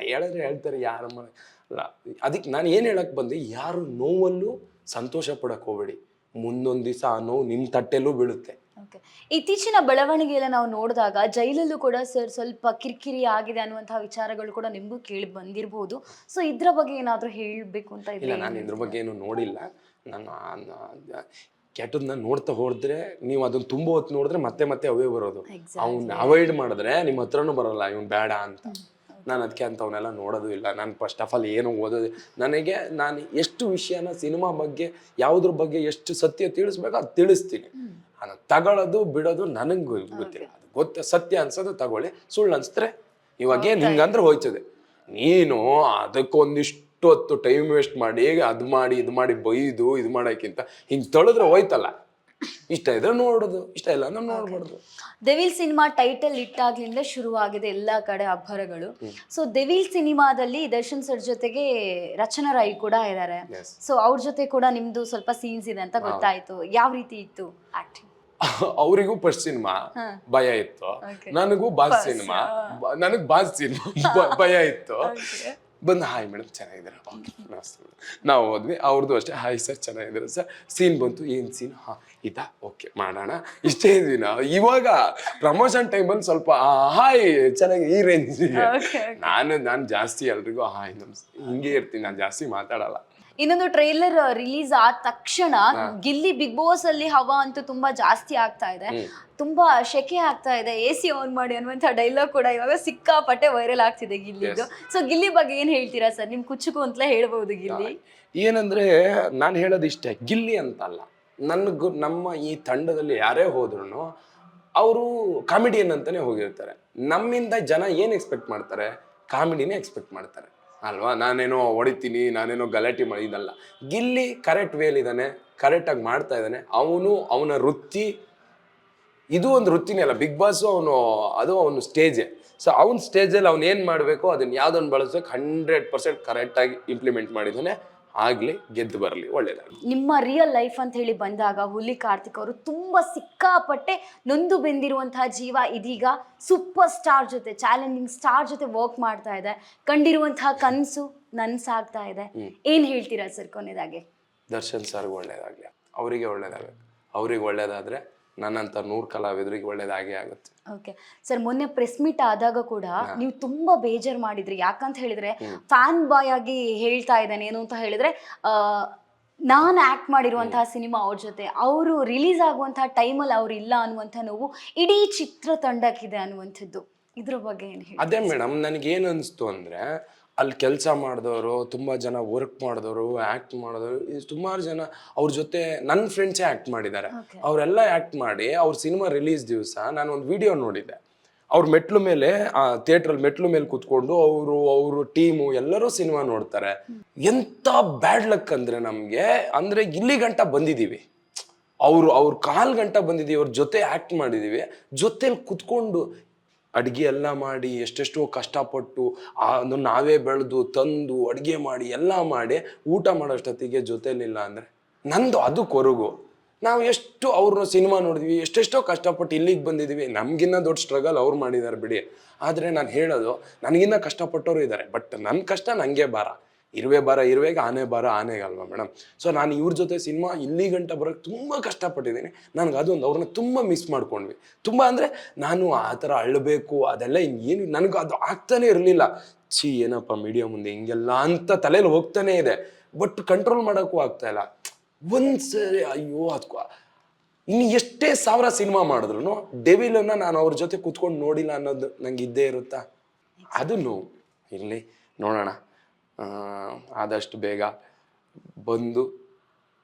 ಹೇಳಿದ್ರೆ ಹೇಳ್ತಾರೆ ಯಾರು ಅಲ್ಲ. ಅದಕ್ಕೆ ನಾನು ಏನು ಹೇಳಕ್ಕೆ ಬಂದೆ, ಯಾರು ನೋವಲ್ಲೂ ಸಂತೋಷ ಪಡಕ್ಕೆ ಹೋಗ್ಬೇಡಿ. ಮುಂದೊಂದು ದಿವಸ ಆ ನೋವು ನಿಮ್ಮ ತಟ್ಟೆಲ್ಲೂ ಬೀಳುತ್ತೆ. ಇತ್ತೀಚಿನ ಬೆಳವಣಿಗೆ ಎಲ್ಲ ನಾವು ನೋಡಿದಾಗ ಜೈಲಲ್ಲೂ ಕೂಡ ಸರ್ ಸ್ವಲ್ಪ ಕಿರಿಕಿರಿ ಆಗಿದೆ ಅನ್ನುವಂತಹ ವಿಚಾರಗಳು ಕೂಡ ನಿಮಗೂ ಕೇಳಿ ಬಂದಿರಬಹುದು. ಸೊ ಇದ್ರ ಬಗ್ಗೆ ಏನಾದರೂ ಹೇಳಬೇಕು ಅಂತ ಇಲ್ಲ, ನಾನು ಇದ್ರ ಬಗ್ಗೆ ಏನು ನೋಡಿಲ್ಲ. ನಾನು ಕೆಟ್ಟದನ್ನ ನೋಡ್ತಾ ಹೋದ್ರೆ ನೀವು ಅದನ್ನ ತುಂಬ ಹೊತ್ತು ನೋಡಿದ್ರೆ ಮತ್ತೆ ಮತ್ತೆ ಅವೇ ಬರೋದು. ಅವ್ನ ಅವಾಯ್ಡ್ ಮಾಡಿದ್ರೆ ನಿಮ್ಮ ಹತ್ರನೂ ಬರಲ್ಲ ಇವ್ನು ಬೇಡ ಅಂತ. ನಾನು ಅದಕ್ಕೆ ಅಂಥವನ್ನೆಲ್ಲ ನೋಡೋದು ಇಲ್ಲ. ನಾನು ಫಸ್ಟ್ ಆಫ್ ಆಲ್ ಏನು ಓದೋದು, ನನಗೆ ನಾನು ಎಷ್ಟು ವಿಷಯನ ಸಿನಿಮಾ ಬಗ್ಗೆ ಯಾವುದ್ರ ಬಗ್ಗೆ ಎಷ್ಟು ಸತ್ಯ ತಿಳಿಸ್ಬೇಕು ಅದು ತಿಳಿಸ್ತೀನಿ. ಅದು ತಗೊಳ್ಳೋದು ಬಿಡೋದು ನನಗೆ ಗೊತ್ತಿಲ್ಲ. ಅದು ಸತ್ಯ ಅನ್ಸೋದು ತಗೊಳ್ಳಿ, ಸುಳ್ಳು ಅನ್ಸಿದ್ರೆ ಇವಾಗೇನು ಹಿಂಗಂದ್ರೆ ಹೋಯ್ತದೆ. ನೀನು ಅದಕ್ಕೊಂದಿಷ್ಟು ಹೊತ್ತು ಟೈಮ್ ವೇಸ್ಟ್ ಮಾಡಿ ಅದು ಮಾಡಿ ಇದು ಮಾಡಿ ಬೈದು ಇದು ಮಾಡೋಕ್ಕಿಂತ ಹಿಂಗೆ ತೊಳೆದ್ರೆ ಹೋಯ್ತಲ್ಲ. ಇಷ್ಟ ಇದ್ರೆ ನೋಡೋದು, ಇಷ್ಟ ಇಲ್ಲ ಅಂದ್ರೆ ನೋಡ್ಬಾರ್ದು. ದೆವಿಲ್ ಸಿನಿಮಾ ಟೈಟಲ್ ಇಟ್ಟಾಗ್ಲಿಂದ ಶುರುವಾಗಿದೆ ಎಲ್ಲಾ ಕಡೆ ಅಬ್ಬರಗಳು. ಸೊ ದೆವಿಲ್ ಸಿನಿಮಾದಲ್ಲಿ ದರ್ಶನ್ ಸರ್ ಜೊತೆಗೆ ರಚನಾ ರೈ ಕೂಡ ಇದ್ದಾರೆ. ಸೊ ಅವ್ರ ಜೊತೆ ಕೂಡ ನಿಮ್ದು ಸ್ವಲ್ಪ ಸೀನ್ಸ್ ಇದೆ ಅಂತ ಗೊತ್ತಾಯ್ತು. ಯಾವ ರೀತಿ ಇತ್ತು ಆಕ್ಟಿಂಗ್? ಅವರಿಗೂ ಫಸ್ಟ್ ಸಿನಿಮಾ ಭಯ ಇತ್ತು, ನನಗೂ ಬಾಸ್ ಸಿನಿಮಾ ಭಯ ಇತ್ತು. ಬಂದು ಹಾಯ್ ಮೇಡಮ್ ಚೆನ್ನಾಗಿದ್ದಾರೆ, ಓಕೆ ನಮಸ್ತೆ. ನಾವು ಹೋದ್ವಿ, ಅವ್ರದ್ದು ಅಷ್ಟೇ ಹಾಯ್ ಸರ್ ಚೆನ್ನಾಗಿದ್ದಾರೆ ಸರ್. ಸೀನ್ ಬಂತು, ಏನು ಸೀನ್? ಇದಾ, ಓಕೆ ಮಾಡೋಣ, ಇಷ್ಟೇ ದಿನ. ಇವಾಗ ಪ್ರಮೋಷನ್ ಟೈಮಲ್ಲಿ ಸ್ವಲ್ಪ ಹಾಯ್ ಚೆನ್ನಾಗಿ ಈ ರೇಂಜಿಗೆ. ನಾನು ಜಾಸ್ತಿ ಎಲ್ರಿಗೂ ಹಾಯ್ ನಮಸ್ತೆ ಹಿಂಗೆ ಇರ್ತೀನಿ, ನಾನು ಜಾಸ್ತಿ ಮಾತಾಡಲ್ಲ. ಇನ್ನೊಂದು ಟ್ರೈಲರ್ ರಿಲೀಸ್ ಆದ ತಕ್ಷಣ ಗಿಲ್ಲಿ ಬಿಗ್ ಬಾಸ್ ಅಲ್ಲಿ ಹವಾ ಅಂತೂ ತುಂಬಾ ಜಾಸ್ತಿ ಆಗ್ತಾ ಇದೆ, ತುಂಬಾ ಶೆಕೆ ಆಗ್ತಾ ಇದೆ, AC ಆನ್ ಮಾಡಿ ಅನ್ನುವಂಥ ಡೈಲಾಗ್ ಕೂಡ ಇವಾಗ ಸಿಕ್ಕಾಪಟ್ಟೆ ವೈರಲ್ ಆಗ್ತಿದೆ ಗಿಲ್ಲಿದು. ಸೊ ಗಿಲ್ಲಿ ಬಗ್ಗೆ ಏನ್ ಹೇಳ್ತೀರಾ ಸರ್? ನಿಮ್ ಕುಚ್ಚುಕು ಅಂತಲೇ ಹೇಳ್ಬಹುದು ಗಿಲ್ಲಿ. ಏನಂದ್ರೆ ನಾನು ಹೇಳೋದು ಇಷ್ಟೇ, ಗಿಲ್ಲಿ ಅಂತಲ್ಲ, ನಮ್ಮ ಈ ತಂಡದಲ್ಲಿ ಯಾರೇ ಹೋದ್ರು ಅವರು ಕಾಮಿಡಿಯನ್ ಅಂತಾನೆ ಹೋಗಿರ್ತಾರೆ. ನಮ್ಮಿಂದ ಜನ ಏನ್ ಎಕ್ಸ್ಪೆಕ್ಟ್ ಮಾಡ್ತಾರೆ? ಕಾಮಿಡಿನೇ ಎಕ್ಸ್ಪೆಕ್ಟ್ ಮಾಡ್ತಾರೆ ಅಲ್ವಾ? ನಾನೇನೋ ಹೊಡಿತೀನಿ, ನಾನೇನೋ ಗಲಾಟೆ ಮಾಡಿದಲ್ಲ. ಗಿಲ್ಲಿ ಕರೆಕ್ಟ್ ವೇಲಿದ್ದಾನೆ, ಕರೆಕ್ಟಾಗಿ ಮಾಡ್ತಾ ಇದ್ದಾನೆ. ಅವನ ವೃತ್ತಿ ಇದು ಒಂದು ವೃತ್ತಿನೇ ಅಲ್ಲ, ಬಿಗ್ ಬಾಸು ಅವನು ಸ್ಟೇಜೇ. ಸೊ ಅವ್ನ ಸ್ಟೇಜಲ್ಲಿ ಅವ್ನು ಏನು ಮಾಡಬೇಕು ಅದನ್ನು ಯಾವುದನ್ನು ಬಳಸ್ಬೇಕು 100% ಕರೆಕ್ಟಾಗಿ ಇಂಪ್ಲಿಮೆಂಟ್ ಮಾಡಿದ್ದಾನೆ. ಆಗಲಿ, ಗೆದ್ದು ಬರಲಿ, ಒಳ್ಳೇದಾಗಲಿ. ನಿಮ್ಮ ರಿಯಲ್ ಲೈಫ್ ಅಂತ ಹೇಳಿ ಬಂದಾಗ ಹುಲಿ ಕಾರ್ತಿಕ್ ಅವರು ತುಂಬಾ ಸಿಕ್ಕಾಪಟ್ಟೆ ನೊಂದು ಬೆಂದಿರುವಂತಹ ಜೀವ ಇದೀಗ ಸೂಪರ್ ಸ್ಟಾರ್ ಜೊತೆ, ಚಾಲೆಂಜಿಂಗ್ ಸ್ಟಾರ್ ಜೊತೆ ವರ್ಕ್ ಮಾಡ್ತಾ ಇದೆ. ಕಂಡಿರುವಂತಹ ಕನಸು ನನ್ಸಾಗ್ತಾ ಇದೆ. ಏನ್ ಹೇಳ್ತೀರಾ ಸರ್ ಕೊನೆದಾಗೆ? ದರ್ಶನ್ ಸರ್ಗೆ ಒಳ್ಳೇದಾಗಲಿ, ಅವರಿಗೆ ಒಳ್ಳೇದಾಗಬೇಕು. ಅವ್ರಿಗೆ ಒಳ್ಳೇದಾದ್ರೆ ನನ್ನಂತ 100 ಕಲಾವಿದರಿಗೆ ಒಳ್ಳೇದಾಗೇ ಆಗುತ್ತೆ. ಓಕೆ ಸರ್, ಮೊನ್ನೆ ಪ್ರೆಸ್ ಮೀಟ್ ಆದಾಗ ಕೂಡ ನೀವು ತುಂಬಾ ಬೇಜಾರು ಮಾಡಿದ್ರಿ. ಯಾಕಂತ ಹೇಳಿದ್ರೆ ಫ್ಯಾನ್ ಬಾಯ್ ಆಗಿ ಹೇಳ್ತಾ ಇದ್ದಾನೆ ಏನು ಅಂತ ಹೇಳಿದ್ರೆ, ನಾನು ಆಕ್ಟ್ ಮಾಡಿರುವಂತಹ ಸಿನಿಮಾ ಅವ್ರ ಜೊತೆ, ಅವರು ರಿಲೀಸ್ ಆಗುವಂತಹ ಟೈಮಲ್ಲಿ ಅವ್ರು ಇಲ್ಲ ಅನ್ನುವಂಥ ನೋವು ಇಡೀ ಚಿತ್ರತಂಡಕ್ಕಿದೆ ಅನ್ನುವಂಥದ್ದು. ಇದ್ರ ಬಗ್ಗೆ ಏನು ಹೇಳಿ? ಅದೇ ಮೇಡಮ್, ನನಗೇನು ಅನಿಸ್ತು ಅಂದರೆ, ಅಲ್ಲಿ ಕೆಲಸ ಮಾಡಿದವರು ತುಂಬ ಜನ, ವರ್ಕ್ ಮಾಡಿದವರು, ಆ್ಯಕ್ಟ್ ಮಾಡಿದವರು, ಸುಮಾರು ಜನ ಅವ್ರ ಜೊತೆ ನನ್ನ ಫ್ರೆಂಡ್ಸೇ ಆ್ಯಕ್ಟ್ ಮಾಡಿದ್ದಾರೆ. ಅವರೆಲ್ಲ ಆ್ಯಕ್ಟ್ ಮಾಡಿ ಅವ್ರ ಸಿನಿಮಾ ರಿಲೀಸ್ ದಿವಸ ನಾನು ಒಂದು ವಿಡಿಯೋ ನೋಡಿದ್ದೆ. ಅವ್ರ ಮೆಟ್ಲು ಮೇಲೆ, ಥಿಯೇಟ್ರಲ್ಲಿ ಮೆಟ್ಲು ಮೇಲೆ ಕೂತ್ಕೊಂಡು ಅವರು ಟೀಮು ಎಲ್ಲರೂ ಸಿನಿಮಾ ನೋಡ್ತಾರೆ. ಎಂಥ ಬ್ಯಾಡ್ ಲಕ್ ಅಂದರೆ ನಮಗೆ, ಅಂದರೆ ಇಲ್ಲಿ ಗಂಟ ಬಂದಿದ್ದೀವಿ, ಅವ್ರ ಕಾಲ್ ಗಂಟ ಬಂದಿದ್ದೀವಿ, ಅವ್ರ ಜೊತೆ ಆ್ಯಕ್ಟ್ ಮಾಡಿದ್ದೀವಿ, ಜೊತೆಲಿ ಕುತ್ಕೊಂಡು ಅಡುಗೆ ಎಲ್ಲ ಮಾಡಿ ಎಷ್ಟೆಷ್ಟೋ ಕಷ್ಟಪಟ್ಟು ನಾವೇ ಬೆಳೆದು ತಂದು ಅಡುಗೆ ಮಾಡಿ ಎಲ್ಲ ಮಾಡಿ ಊಟ ಮಾಡೋಷ್ಟೊತ್ತಿಗೆ ಜೊತೆಲಿಲ್ಲ ಅಂದರೆ ನಂದು ಅದು ಕೊರಗು. ನಾವು ಎಷ್ಟು ಅವ್ರನ್ನ ಸಿನಿಮಾ ನೋಡಿದ್ವಿ, ಎಷ್ಟೆಷ್ಟೋ ಕಷ್ಟಪಟ್ಟು ಇಲ್ಲಿಗೆ ಬಂದಿದ್ದೀವಿ. ನಮಗಿನ್ನ ದೊಡ್ಡ ಸ್ಟ್ರಗಲ್ ಅವ್ರು ಮಾಡಿದ್ದಾರೆ ಬಿಡಿ. ಆದರೆ ನಾನು ಹೇಳೋದು, ನನಗಿನ್ನ ಕಷ್ಟಪಟ್ಟವರು ಇದ್ದಾರೆ, ಬಟ್ ನನ್ನ ಕಷ್ಟ ನನಗೆ ಭಾರ. ಇರುವೆಗೆ ಆನೆ ಭಾರ ಆನೆಗಲ್ವಾ ಮೇಡಮ್? ಸೊ ನಾನು ಇವ್ರ ಜೊತೆ ಸಿನಿಮಾ ಇಲ್ಲಿ ಗಂಟ ಬರೋಕ್ಕೆ ತುಂಬ ಕಷ್ಟಪಟ್ಟಿದ್ದೀನಿ. ನನಗೆ ಅದೊಂದು ಅವ್ರನ್ನ ತುಂಬ ಮಿಸ್ ಮಾಡ್ಕೊಂಡ್ವಿ. ತುಂಬ ಅಂದರೆ ನಾನು ಆ ಥರ ಅಳ್ಳಬೇಕು ಅದೆಲ್ಲ ಏನು ನನಗೆ ಅದು ಆಗ್ತಾನೆ ಇರಲಿಲ್ಲ. ಏನಪ್ಪ ಮೀಡಿಯಾ ಮುಂದೆ ಹಿಂಗೆಲ್ಲ ಅಂತ ತಲೆಯಲ್ಲಿ ಹೋಗ್ತಾನೆ ಇದೆ, ಬಟ್ ಕಂಟ್ರೋಲ್ ಮಾಡೋಕ್ಕೂ ಆಗ್ತಾಯಿಲ್ಲ. ಒಂದ್ಸರಿ ಅಯ್ಯೋ ಅದಕ್ಕೂ ಇನ್ನು ಎಷ್ಟೇ 1000 ಸಿನಿಮಾ ಮಾಡಿದ್ರು ಡೆವಿಲನ್ನು ನಾನು ಅವ್ರ ಜೊತೆ ಕೂತ್ಕೊಂಡು ನೋಡಿಲ್ಲ ಅನ್ನೋದು ನಂಗೆ ಇದ್ದೇ ಇರುತ್ತಾ? ಅದು ನೋವು. ಇರಲಿ, ನೋಡೋಣ. ಆದಷ್ಟು ಬೇಗ ಬಂದು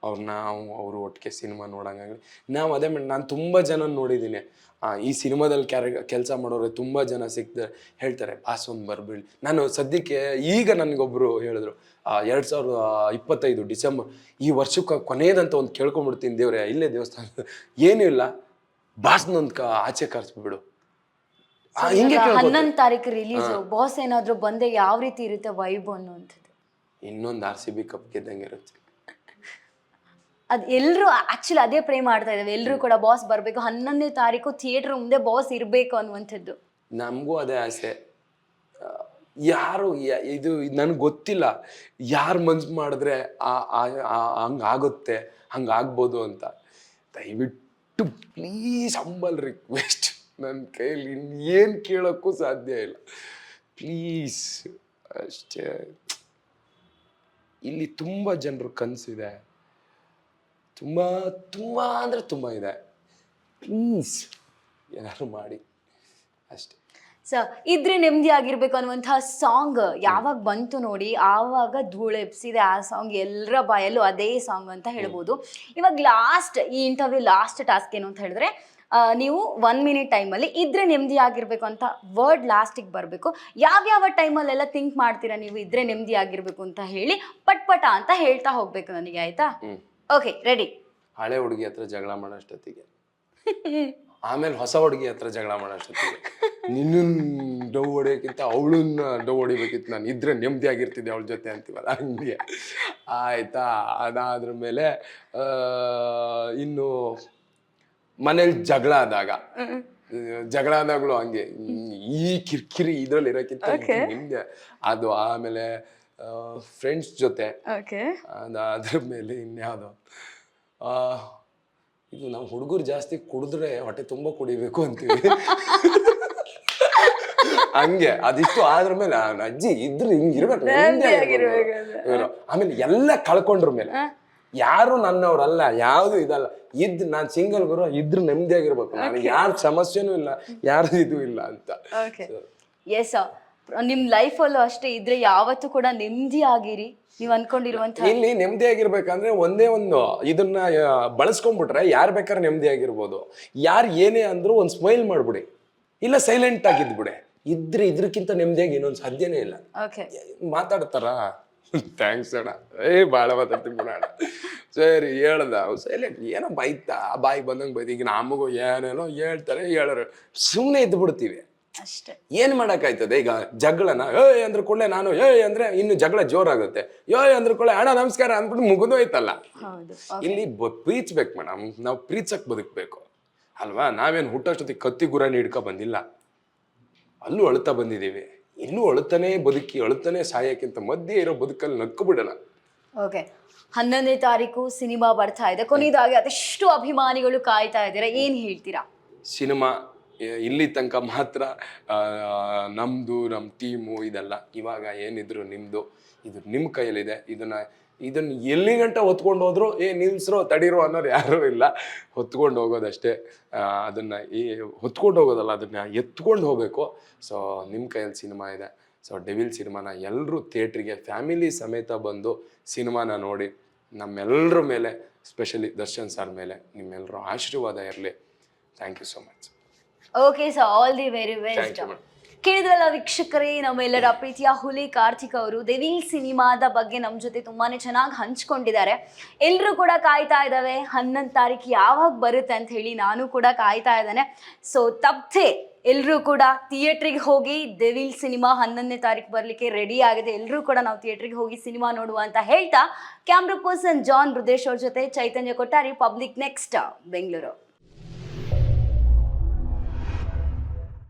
ಅವರು ಒಟ್ಟಿಗೆ ಸಿನಿಮಾ ನೋಡೋಂಗಾಗಲಿ. ನಾವು ಅದೇ ಮಾಡಿ, ನಾನು ತುಂಬ ಜನ ನೋಡಿದ್ದೀನಿ. ಈ ಸಿನಿಮಾದಲ್ಲಿ ಕೆಲಸ ಮಾಡೋರು ತುಂಬ ಜನ ಸಿಗ್ತಾರೆ, ಹೇಳ್ತಾರೆ ಬಾಸ್ ಒಂದು ಬರ್ಬಿಡಿ. ನಾನು ಸದ್ಯಕ್ಕೆ ಈಗ ನನಗೊಬ್ಬರು ಹೇಳಿದ್ರು, 2025 ಡಿಸೆಂಬರ್ ಈ ವರ್ಷಕ್ಕೆ ಕೊನೆಯದಂತ ಒಂದು ಕೇಳ್ಕೊಂಬಿಡ್ತೀನಿ ದೇವ್ರೆ, ಇಲ್ಲೇ ದೇವಸ್ಥಾನ ಏನೂ ಇಲ್ಲ, ಬಾಸ್ನೊಂದು ಆಚೆ ಕರ್ಸ್ಬಿಡು. 11 ತಾರೀಕು ರಿಲೀಸ್. ಬಾಸ್ ಏನಾದ್ರು ಬಂದೆ ಯಾವ ರೀತಿ ಇರುತ್ತೆ ವೈಬ್ ಅನ್ನುವಂಥದ್ದು? ಇನ್ನೊಂದು RCB ಕಪ್ ಗೆದ್ದಂಗೆ ಇರುತ್ತೆ. ಅದು ಎಲ್ಲರೂ ಆಕ್ಚುಲಿ ಅದೇ ಪ್ರೇ ಮಾಡ್ತಾ ಇದ್ದಾವೆ, ಎಲ್ಲರೂ ಕೂಡ ಬಾಸ್ ಬರಬೇಕು, 11ನೇ ತಾರೀಕು ಥಿಯೇಟರ್ ಮುಂದೆ ಬಾಸ್ ಇರಬೇಕು ಅನ್ನುವಂಥದ್ದು. ನಮಗೂ ಅದೇ ಆಸೆ. ಯಾರು ಇದು ನನಗೆ ಗೊತ್ತಿಲ್ಲ, ಯಾರು ಮನ್ಸು ಮಾಡಿದ್ರೆ ಹಂಗಾಗುತ್ತೆ, ಹಂಗಾಗ್ಬೋದು ಅಂತ. ದಯವಿಟ್ಟು ಪ್ಲೀಸ್ ಹಂಬಲ್ ರಿಕ್ವೆಸ್ಟ್, ನನ್ನ ಕೈಯಲ್ಲಿ ಇನ್ನೇನು ಕೇಳೋಕ್ಕೂ ಸಾಧ್ಯ ಇಲ್ಲ, ಪ್ಲೀಸ್ ಅಷ್ಟೇ. ಇಲ್ಲಿ ತುಂಬ ಜನರು ಕನಸಿದೆ, ತುಂಬ ತುಂಬ ಅಂದರೆ ತುಂಬ ಇದೆ. ಪ್ಲೀಸ್ ಏನಾದ್ರು ಮಾಡಿ ಅಷ್ಟೇ. ಸೊ ಇದ್ರೆ ನೆಮ್ಮದಿ ಆಗಿರ್ಬೇಕು ಅನ್ನುವಂತಹ ಸಾಂಗ್ ಯಾವಾಗ ಬಂತು ನೋಡಿ, ಆವಾಗ ಧೂಳೆಬ್ಸಿದೆ ಆ ಸಾಂಗ್, ಎಲ್ಲರ ಬಾಯಲ್ಲೂ ಅದೇ ಸಾಂಗ್ ಅಂತ ಹೇಳ್ಬೋದು. ಇವಾಗ ಲಾಸ್ಟ್ ಈ ಇಂಟರ್ವ್ಯೂ ಲಾಸ್ಟ್ ಟಾಸ್ಕ್ ಏನು ಅಂತ ಹೇಳಿದ್ರೆ, ನೀವು 1 ಮಿನಿಟ್ ಟೈಮಲ್ಲಿ ಇದ್ರೆ ನೆಮ್ಮದಿ ಆಗಿರ್ಬೇಕು ಅಂತ ವರ್ಡ್ ಲಾಸ್ಟಿಗೆ ಬರಬೇಕು. ಯಾವ್ಯಾವ ಟೈಮಲ್ಲೆಲ್ಲ ಥಿಂಕ್ ಮಾಡ್ತೀರಾ ನೀವು ಇದ್ರೆ ನೆಮ್ಮದಿ ಆಗಿರ್ಬೇಕು ಅಂತ ಹೇಳಿ ಪಟ್ ಅಂತ ಹೇಳ್ತಾ ಹೋಗ್ಬೇಕು ನನಗೆ, ಆಯ್ತಾ? Okay, ready. ಹಳೆ ಹುಡುಗಿ ಹತ್ರ ಜಗಳ ಮಾಡೋಷ್ಟೊತ್ತಿಗೆ, ಆಮೇಲೆ ಹೊಸ ಹುಡುಗಿ ಹತ್ರ ಜಗಳ ಮಾಡೋಷ್ಟೊತ್ತಿಗೆ, ನಿನ್ನ ಡವ್ ಹೊಡಿಯೋಕ್ಕಿಂತ ಅವಳನ್ನ ಡವ್ ಹೊಡಿಬೇಕಿತ್ತು ನಾನು, ಇದ್ರೆ ನೆಮ್ಮದಿ ಆಗಿರ್ತಿದ್ದೆ ಅವಳ ಜೊತೆ ಅಂತೀವಲ್ಲ ಹಂಗೆ, ಆಯ್ತಾ? ಅದಾದ್ರ ಮೇಲೆ ಇನ್ನು ಮನೇಲಿ ಜಗಳ ಆದಾಗಲೂ ಹಂಗೆ ಈ ಕಿರಿಕಿರಿ ಇದ್ರಲ್ಲಿ ಇರೋಕ್ಕಿಂತ ನಿಮ್ದೆ ಅದು. ಆಮೇಲೆ ಫ್ರೆಂಡ್ಸ್ ಜೊತೆ, ಅದಾದ್ರ ಮೇಲೆ ಇನ್ಯಾವುದು, ಇದು ನಾವು ಹುಡುಗರು ಜಾಸ್ತಿ ಕುಡಿದ್ರೆ ಹೊಟ್ಟೆ ತುಂಬ ಕುಡಿಬೇಕು ಅಂತೀವಿ ಹಂಗೆ ಅದಿಷ್ಟು ಆದ್ರ ಮೇಲೆ ಅಜ್ಜಿ ಇದ್ರೆ ಹಿಂಗಿರ್ಬೇಕು. ಆಮೇಲೆ ಎಲ್ಲ ಕಳ್ಕೊಂಡ್ರ ಮೇಲೆ ಯಾರು ನನ್ನವ್ರಲ್ಲ, ಯಾವ್ದು ಇದಲ್ಲ, ನಾನ್ ಸಿಂಗಲ್ ಗುರು, ಇದ್ರು ನೆಮ್ಮದಿಯಾಗಿರ್ಬೇಕು, ನನಗೆ ಯಾರ ಸಮಸ್ಯೆನೂ ಇಲ್ಲ, ಯಾರು ಇದು ಇಲ್ಲ ಅಂತ. ಎಸ್, ನಿಮ್ ಲೈಫಲ್ಲೂ ಅಷ್ಟೇ, ಇದ್ರೆ ಯಾವತ್ತೂ ಕೂಡ ನೆಮ್ಮದಿ ಆಗಿರಿ ನೀವು ಅನ್ಕೊಂಡಿರುವಂತ. ಇಲ್ಲಿ ನೆಮ್ಮದಿ ಆಗಿರ್ಬೇಕಂದ್ರೆ ಒಂದೇ ಒಂದು ಇದನ್ನ ಬಳಸ್ಕೊಂಡ್ಬಿಟ್ರೆ ಯಾರು ಬೇಕಾದ್ರೆ ನೆಮ್ಮದಿ ಆಗಿರ್ಬೋದು. ಯಾರು ಏನೇ ಅಂದ್ರೂ ಒಂದ್ ಸ್ಮೈಲ್ ಮಾಡ್ಬಿಡಿ, ಇಲ್ಲ ಸೈಲೆಂಟ್ ಆಗಿದ್ಬಿಡಿ. ಇದ್ರಕ್ಕಿಂತ ನೆಮ್ಮದಿಯಾಗಿ ಇನ್ನೊಂದು ಸಾಧ್ಯನೇ ಇಲ್ಲ. ಮಾತಾಡ್ತಾರ ಥ್ಯಾಂಕ್ಸ್ ಅಣ್ಣ, ಭಾಳ ಮಾತಾಡ್ತೀನಿ ಅಣ್ಣ, ಸರಿ ಹೇಳ್ದ ಸೈಲೆಂಟ್, ಏನೋ ಬೈತಾ ಬಾಯಿ ಬಂದಂಗೆ ಬೈತಿ. ಈಗ ನಮಗೂ ಏನೇನೋ ಹೇಳ್ತಾರೆ, ಹೇಳೋರು ಸುಮ್ಮನೆ ಇದ್ದು ಬಿಡ್ತೀವಿ ಅಷ್ಟೇ. ಏನ್ ಮಾಡಕ್ಕಾಯ್ತದೆ? ಈಗ ಜಗಳನ ಅಂದ್ರ ಕೂಡಲೇ ನಾನು ಅಂದ್ರೆ ಇನ್ನು ಜಗಳ ಜೋರಾಗುತ್ತೆ, ಅಂದ್ರ ಕೂಡಲೇ ಅಣ್ಣ ನಮಸ್ಕಾರ ಅಂದ್ಬಿಟ್ಟು ಮುಗಿದೋಯ್ತಲ್ಲ. ಇಲ್ಲಿ ಪ್ರೀತಿಸ್ಬೇಕು ಮೇಡಮ್, ನಾವು ಪ್ರೀತಿಸಕ್ ಬದುಕ್ಬೇಕು ಅಲ್ವಾ? ನಾವೇನು ಹುಟ್ಟೋಷ್ಟೊತ್ತಿಗೆ ಕತ್ತಿ ಗುರಾಣಿ ಹಿಡ್ಕೊ ಬಂದಿಲ್ಲ, ಅಲ್ಲೂ ಅಳುತ್ತಾ ಬಂದಿದ್ದೀವಿ, ಇಲ್ಲೂ ಅಳುತ್ತಾನೆ ಬದುಕಿ ಅಳುತ್ತಾನೆ ಸಾಯಕ್ಕಿಂತ ಮಧ್ಯೆ ಇರೋ ಬದುಕಲ್ಲಿ ನಕ್ಕು ಬಿಡೋಣ. ಓಕೆ, 11ನೇ ತಾರೀಕು ಸಿನಿಮಾ ಬರ್ತಾ ಇದೆ, ಕೊನೆಯದಾಗಿ ಅದೆಷ್ಟು ಅಭಿಮಾನಿಗಳು ಕಾಯ್ತಾ ಇದ್ದೀರಾ, ಏನ್ ಹೇಳ್ತೀರಾ? ಸಿನಿಮಾ ಇಲ್ಲಿ ತನಕ ಮಾತ್ರ ನಮ್ಮದು, ನಮ್ಮ ಟೀಮು ಇದೆಲ್ಲ, ಇವಾಗ ಏನಿದ್ರು ನಿಮ್ಮದು, ಇದು ನಿಮ್ಮ ಕೈಯಲ್ಲಿದೆ. ಇದನ್ನು ಎಲ್ಲಿ ಗಂಟ ಹೊತ್ಕೊಂಡು ಹೋದ್ರು ನಿಲ್ಸ್ರೋ ತಡೀರೋ ಅನ್ನೋರು ಯಾರೂ ಇಲ್ಲ, ಹೊತ್ಕೊಂಡು ಹೋಗೋದಷ್ಟೇ. ಅದನ್ನು ಹೊತ್ಕೊಂಡು ಹೋಗೋದಲ್ಲ, ಅದನ್ನು ಎತ್ಕೊಂಡು ಹೋಗಬೇಕು. ಸೊ ನಿಮ್ಮ ಕೈಯಲ್ಲಿ ಸಿನಿಮಾ ಇದೆ. ಸೊ ಡೆವಿಲ್ ಸಿನಿಮಾನ ಎಲ್ಲರೂ ಥಿಯೇಟ್ರಿಗೆ ಫ್ಯಾಮಿಲಿ ಸಮೇತ ಬಂದು ಸಿನಿಮಾನ ನೋಡಿ, ನಮ್ಮೆಲ್ಲರ ಮೇಲೆ ಸ್ಪೆಷಲಿ ದರ್ಶನ್ ಸರ್ ಮೇಲೆ ನಿಮ್ಮೆಲ್ಲರ ಆಶೀರ್ವಾದ ಇರಲಿ. Thank you so much. Okay, so all the very best. ಕೇಳಿದ್ರಲ್ಲ ವೀಕ್ಷಕರೇ, ನಮ್ಮೆಲ್ಲರ ಪ್ರೀತಿಯ ಹುಲಿ ಕಾರ್ತಿಕ್ ಅವರು ಡೆವಿಲ್ ಸಿನಿಮಾದ ಬಗ್ಗೆ ನಮ್ಮ ಜೊತೆ ತುಂಬಾನೇ ಚೆನ್ನಾಗಿ ಹಂಚ್ಕೊಂಡಿದ್ದಾರೆ. ಎಲ್ಲರೂ ಕೂಡ ಕಾಯ್ತಾ ಇದ್ದಾವೆ 11 ತಾರೀಕು ಯಾವಾಗ ಬರುತ್ತೆ ಅಂತ ಹೇಳಿ, ನಾನು ಕೂಡ ಕಾಯ್ತಾ ಇದ್ದೇನೆ. ಸೊ ತಪ್ಪದೆ ಎಲ್ಲರೂ ಕೂಡ ಥಿಯೇಟ್ರಿಗೆ ಹೋಗಿ, ಡೆವಿಲ್ ಸಿನಿಮಾ 11ನೇ ತಾರೀಕು ಬರಲಿಕ್ಕೆ ರೆಡಿ ಆಗಿದೆ. ಎಲ್ಲರೂ ಕೂಡ ನಾವು ಥಿಯೇಟ್ರಿಗೆ ಹೋಗಿ ಸಿನಿಮಾ ನೋಡುವ ಅಂತ ಹೇಳ್ತಾ, ಕ್ಯಾಮ್ರಾ ಪರ್ಸನ್ ಜಾನ್ ಬೃದೇಶ್ ಅವ್ರ ಜೊತೆ ಚೈತನ್ಯ ಕೊಟ್ಟಾರಿ, ಪಬ್ಲಿಕ್ ನೆಕ್ಸ್ಟ್, ಬೆಂಗಳೂರು.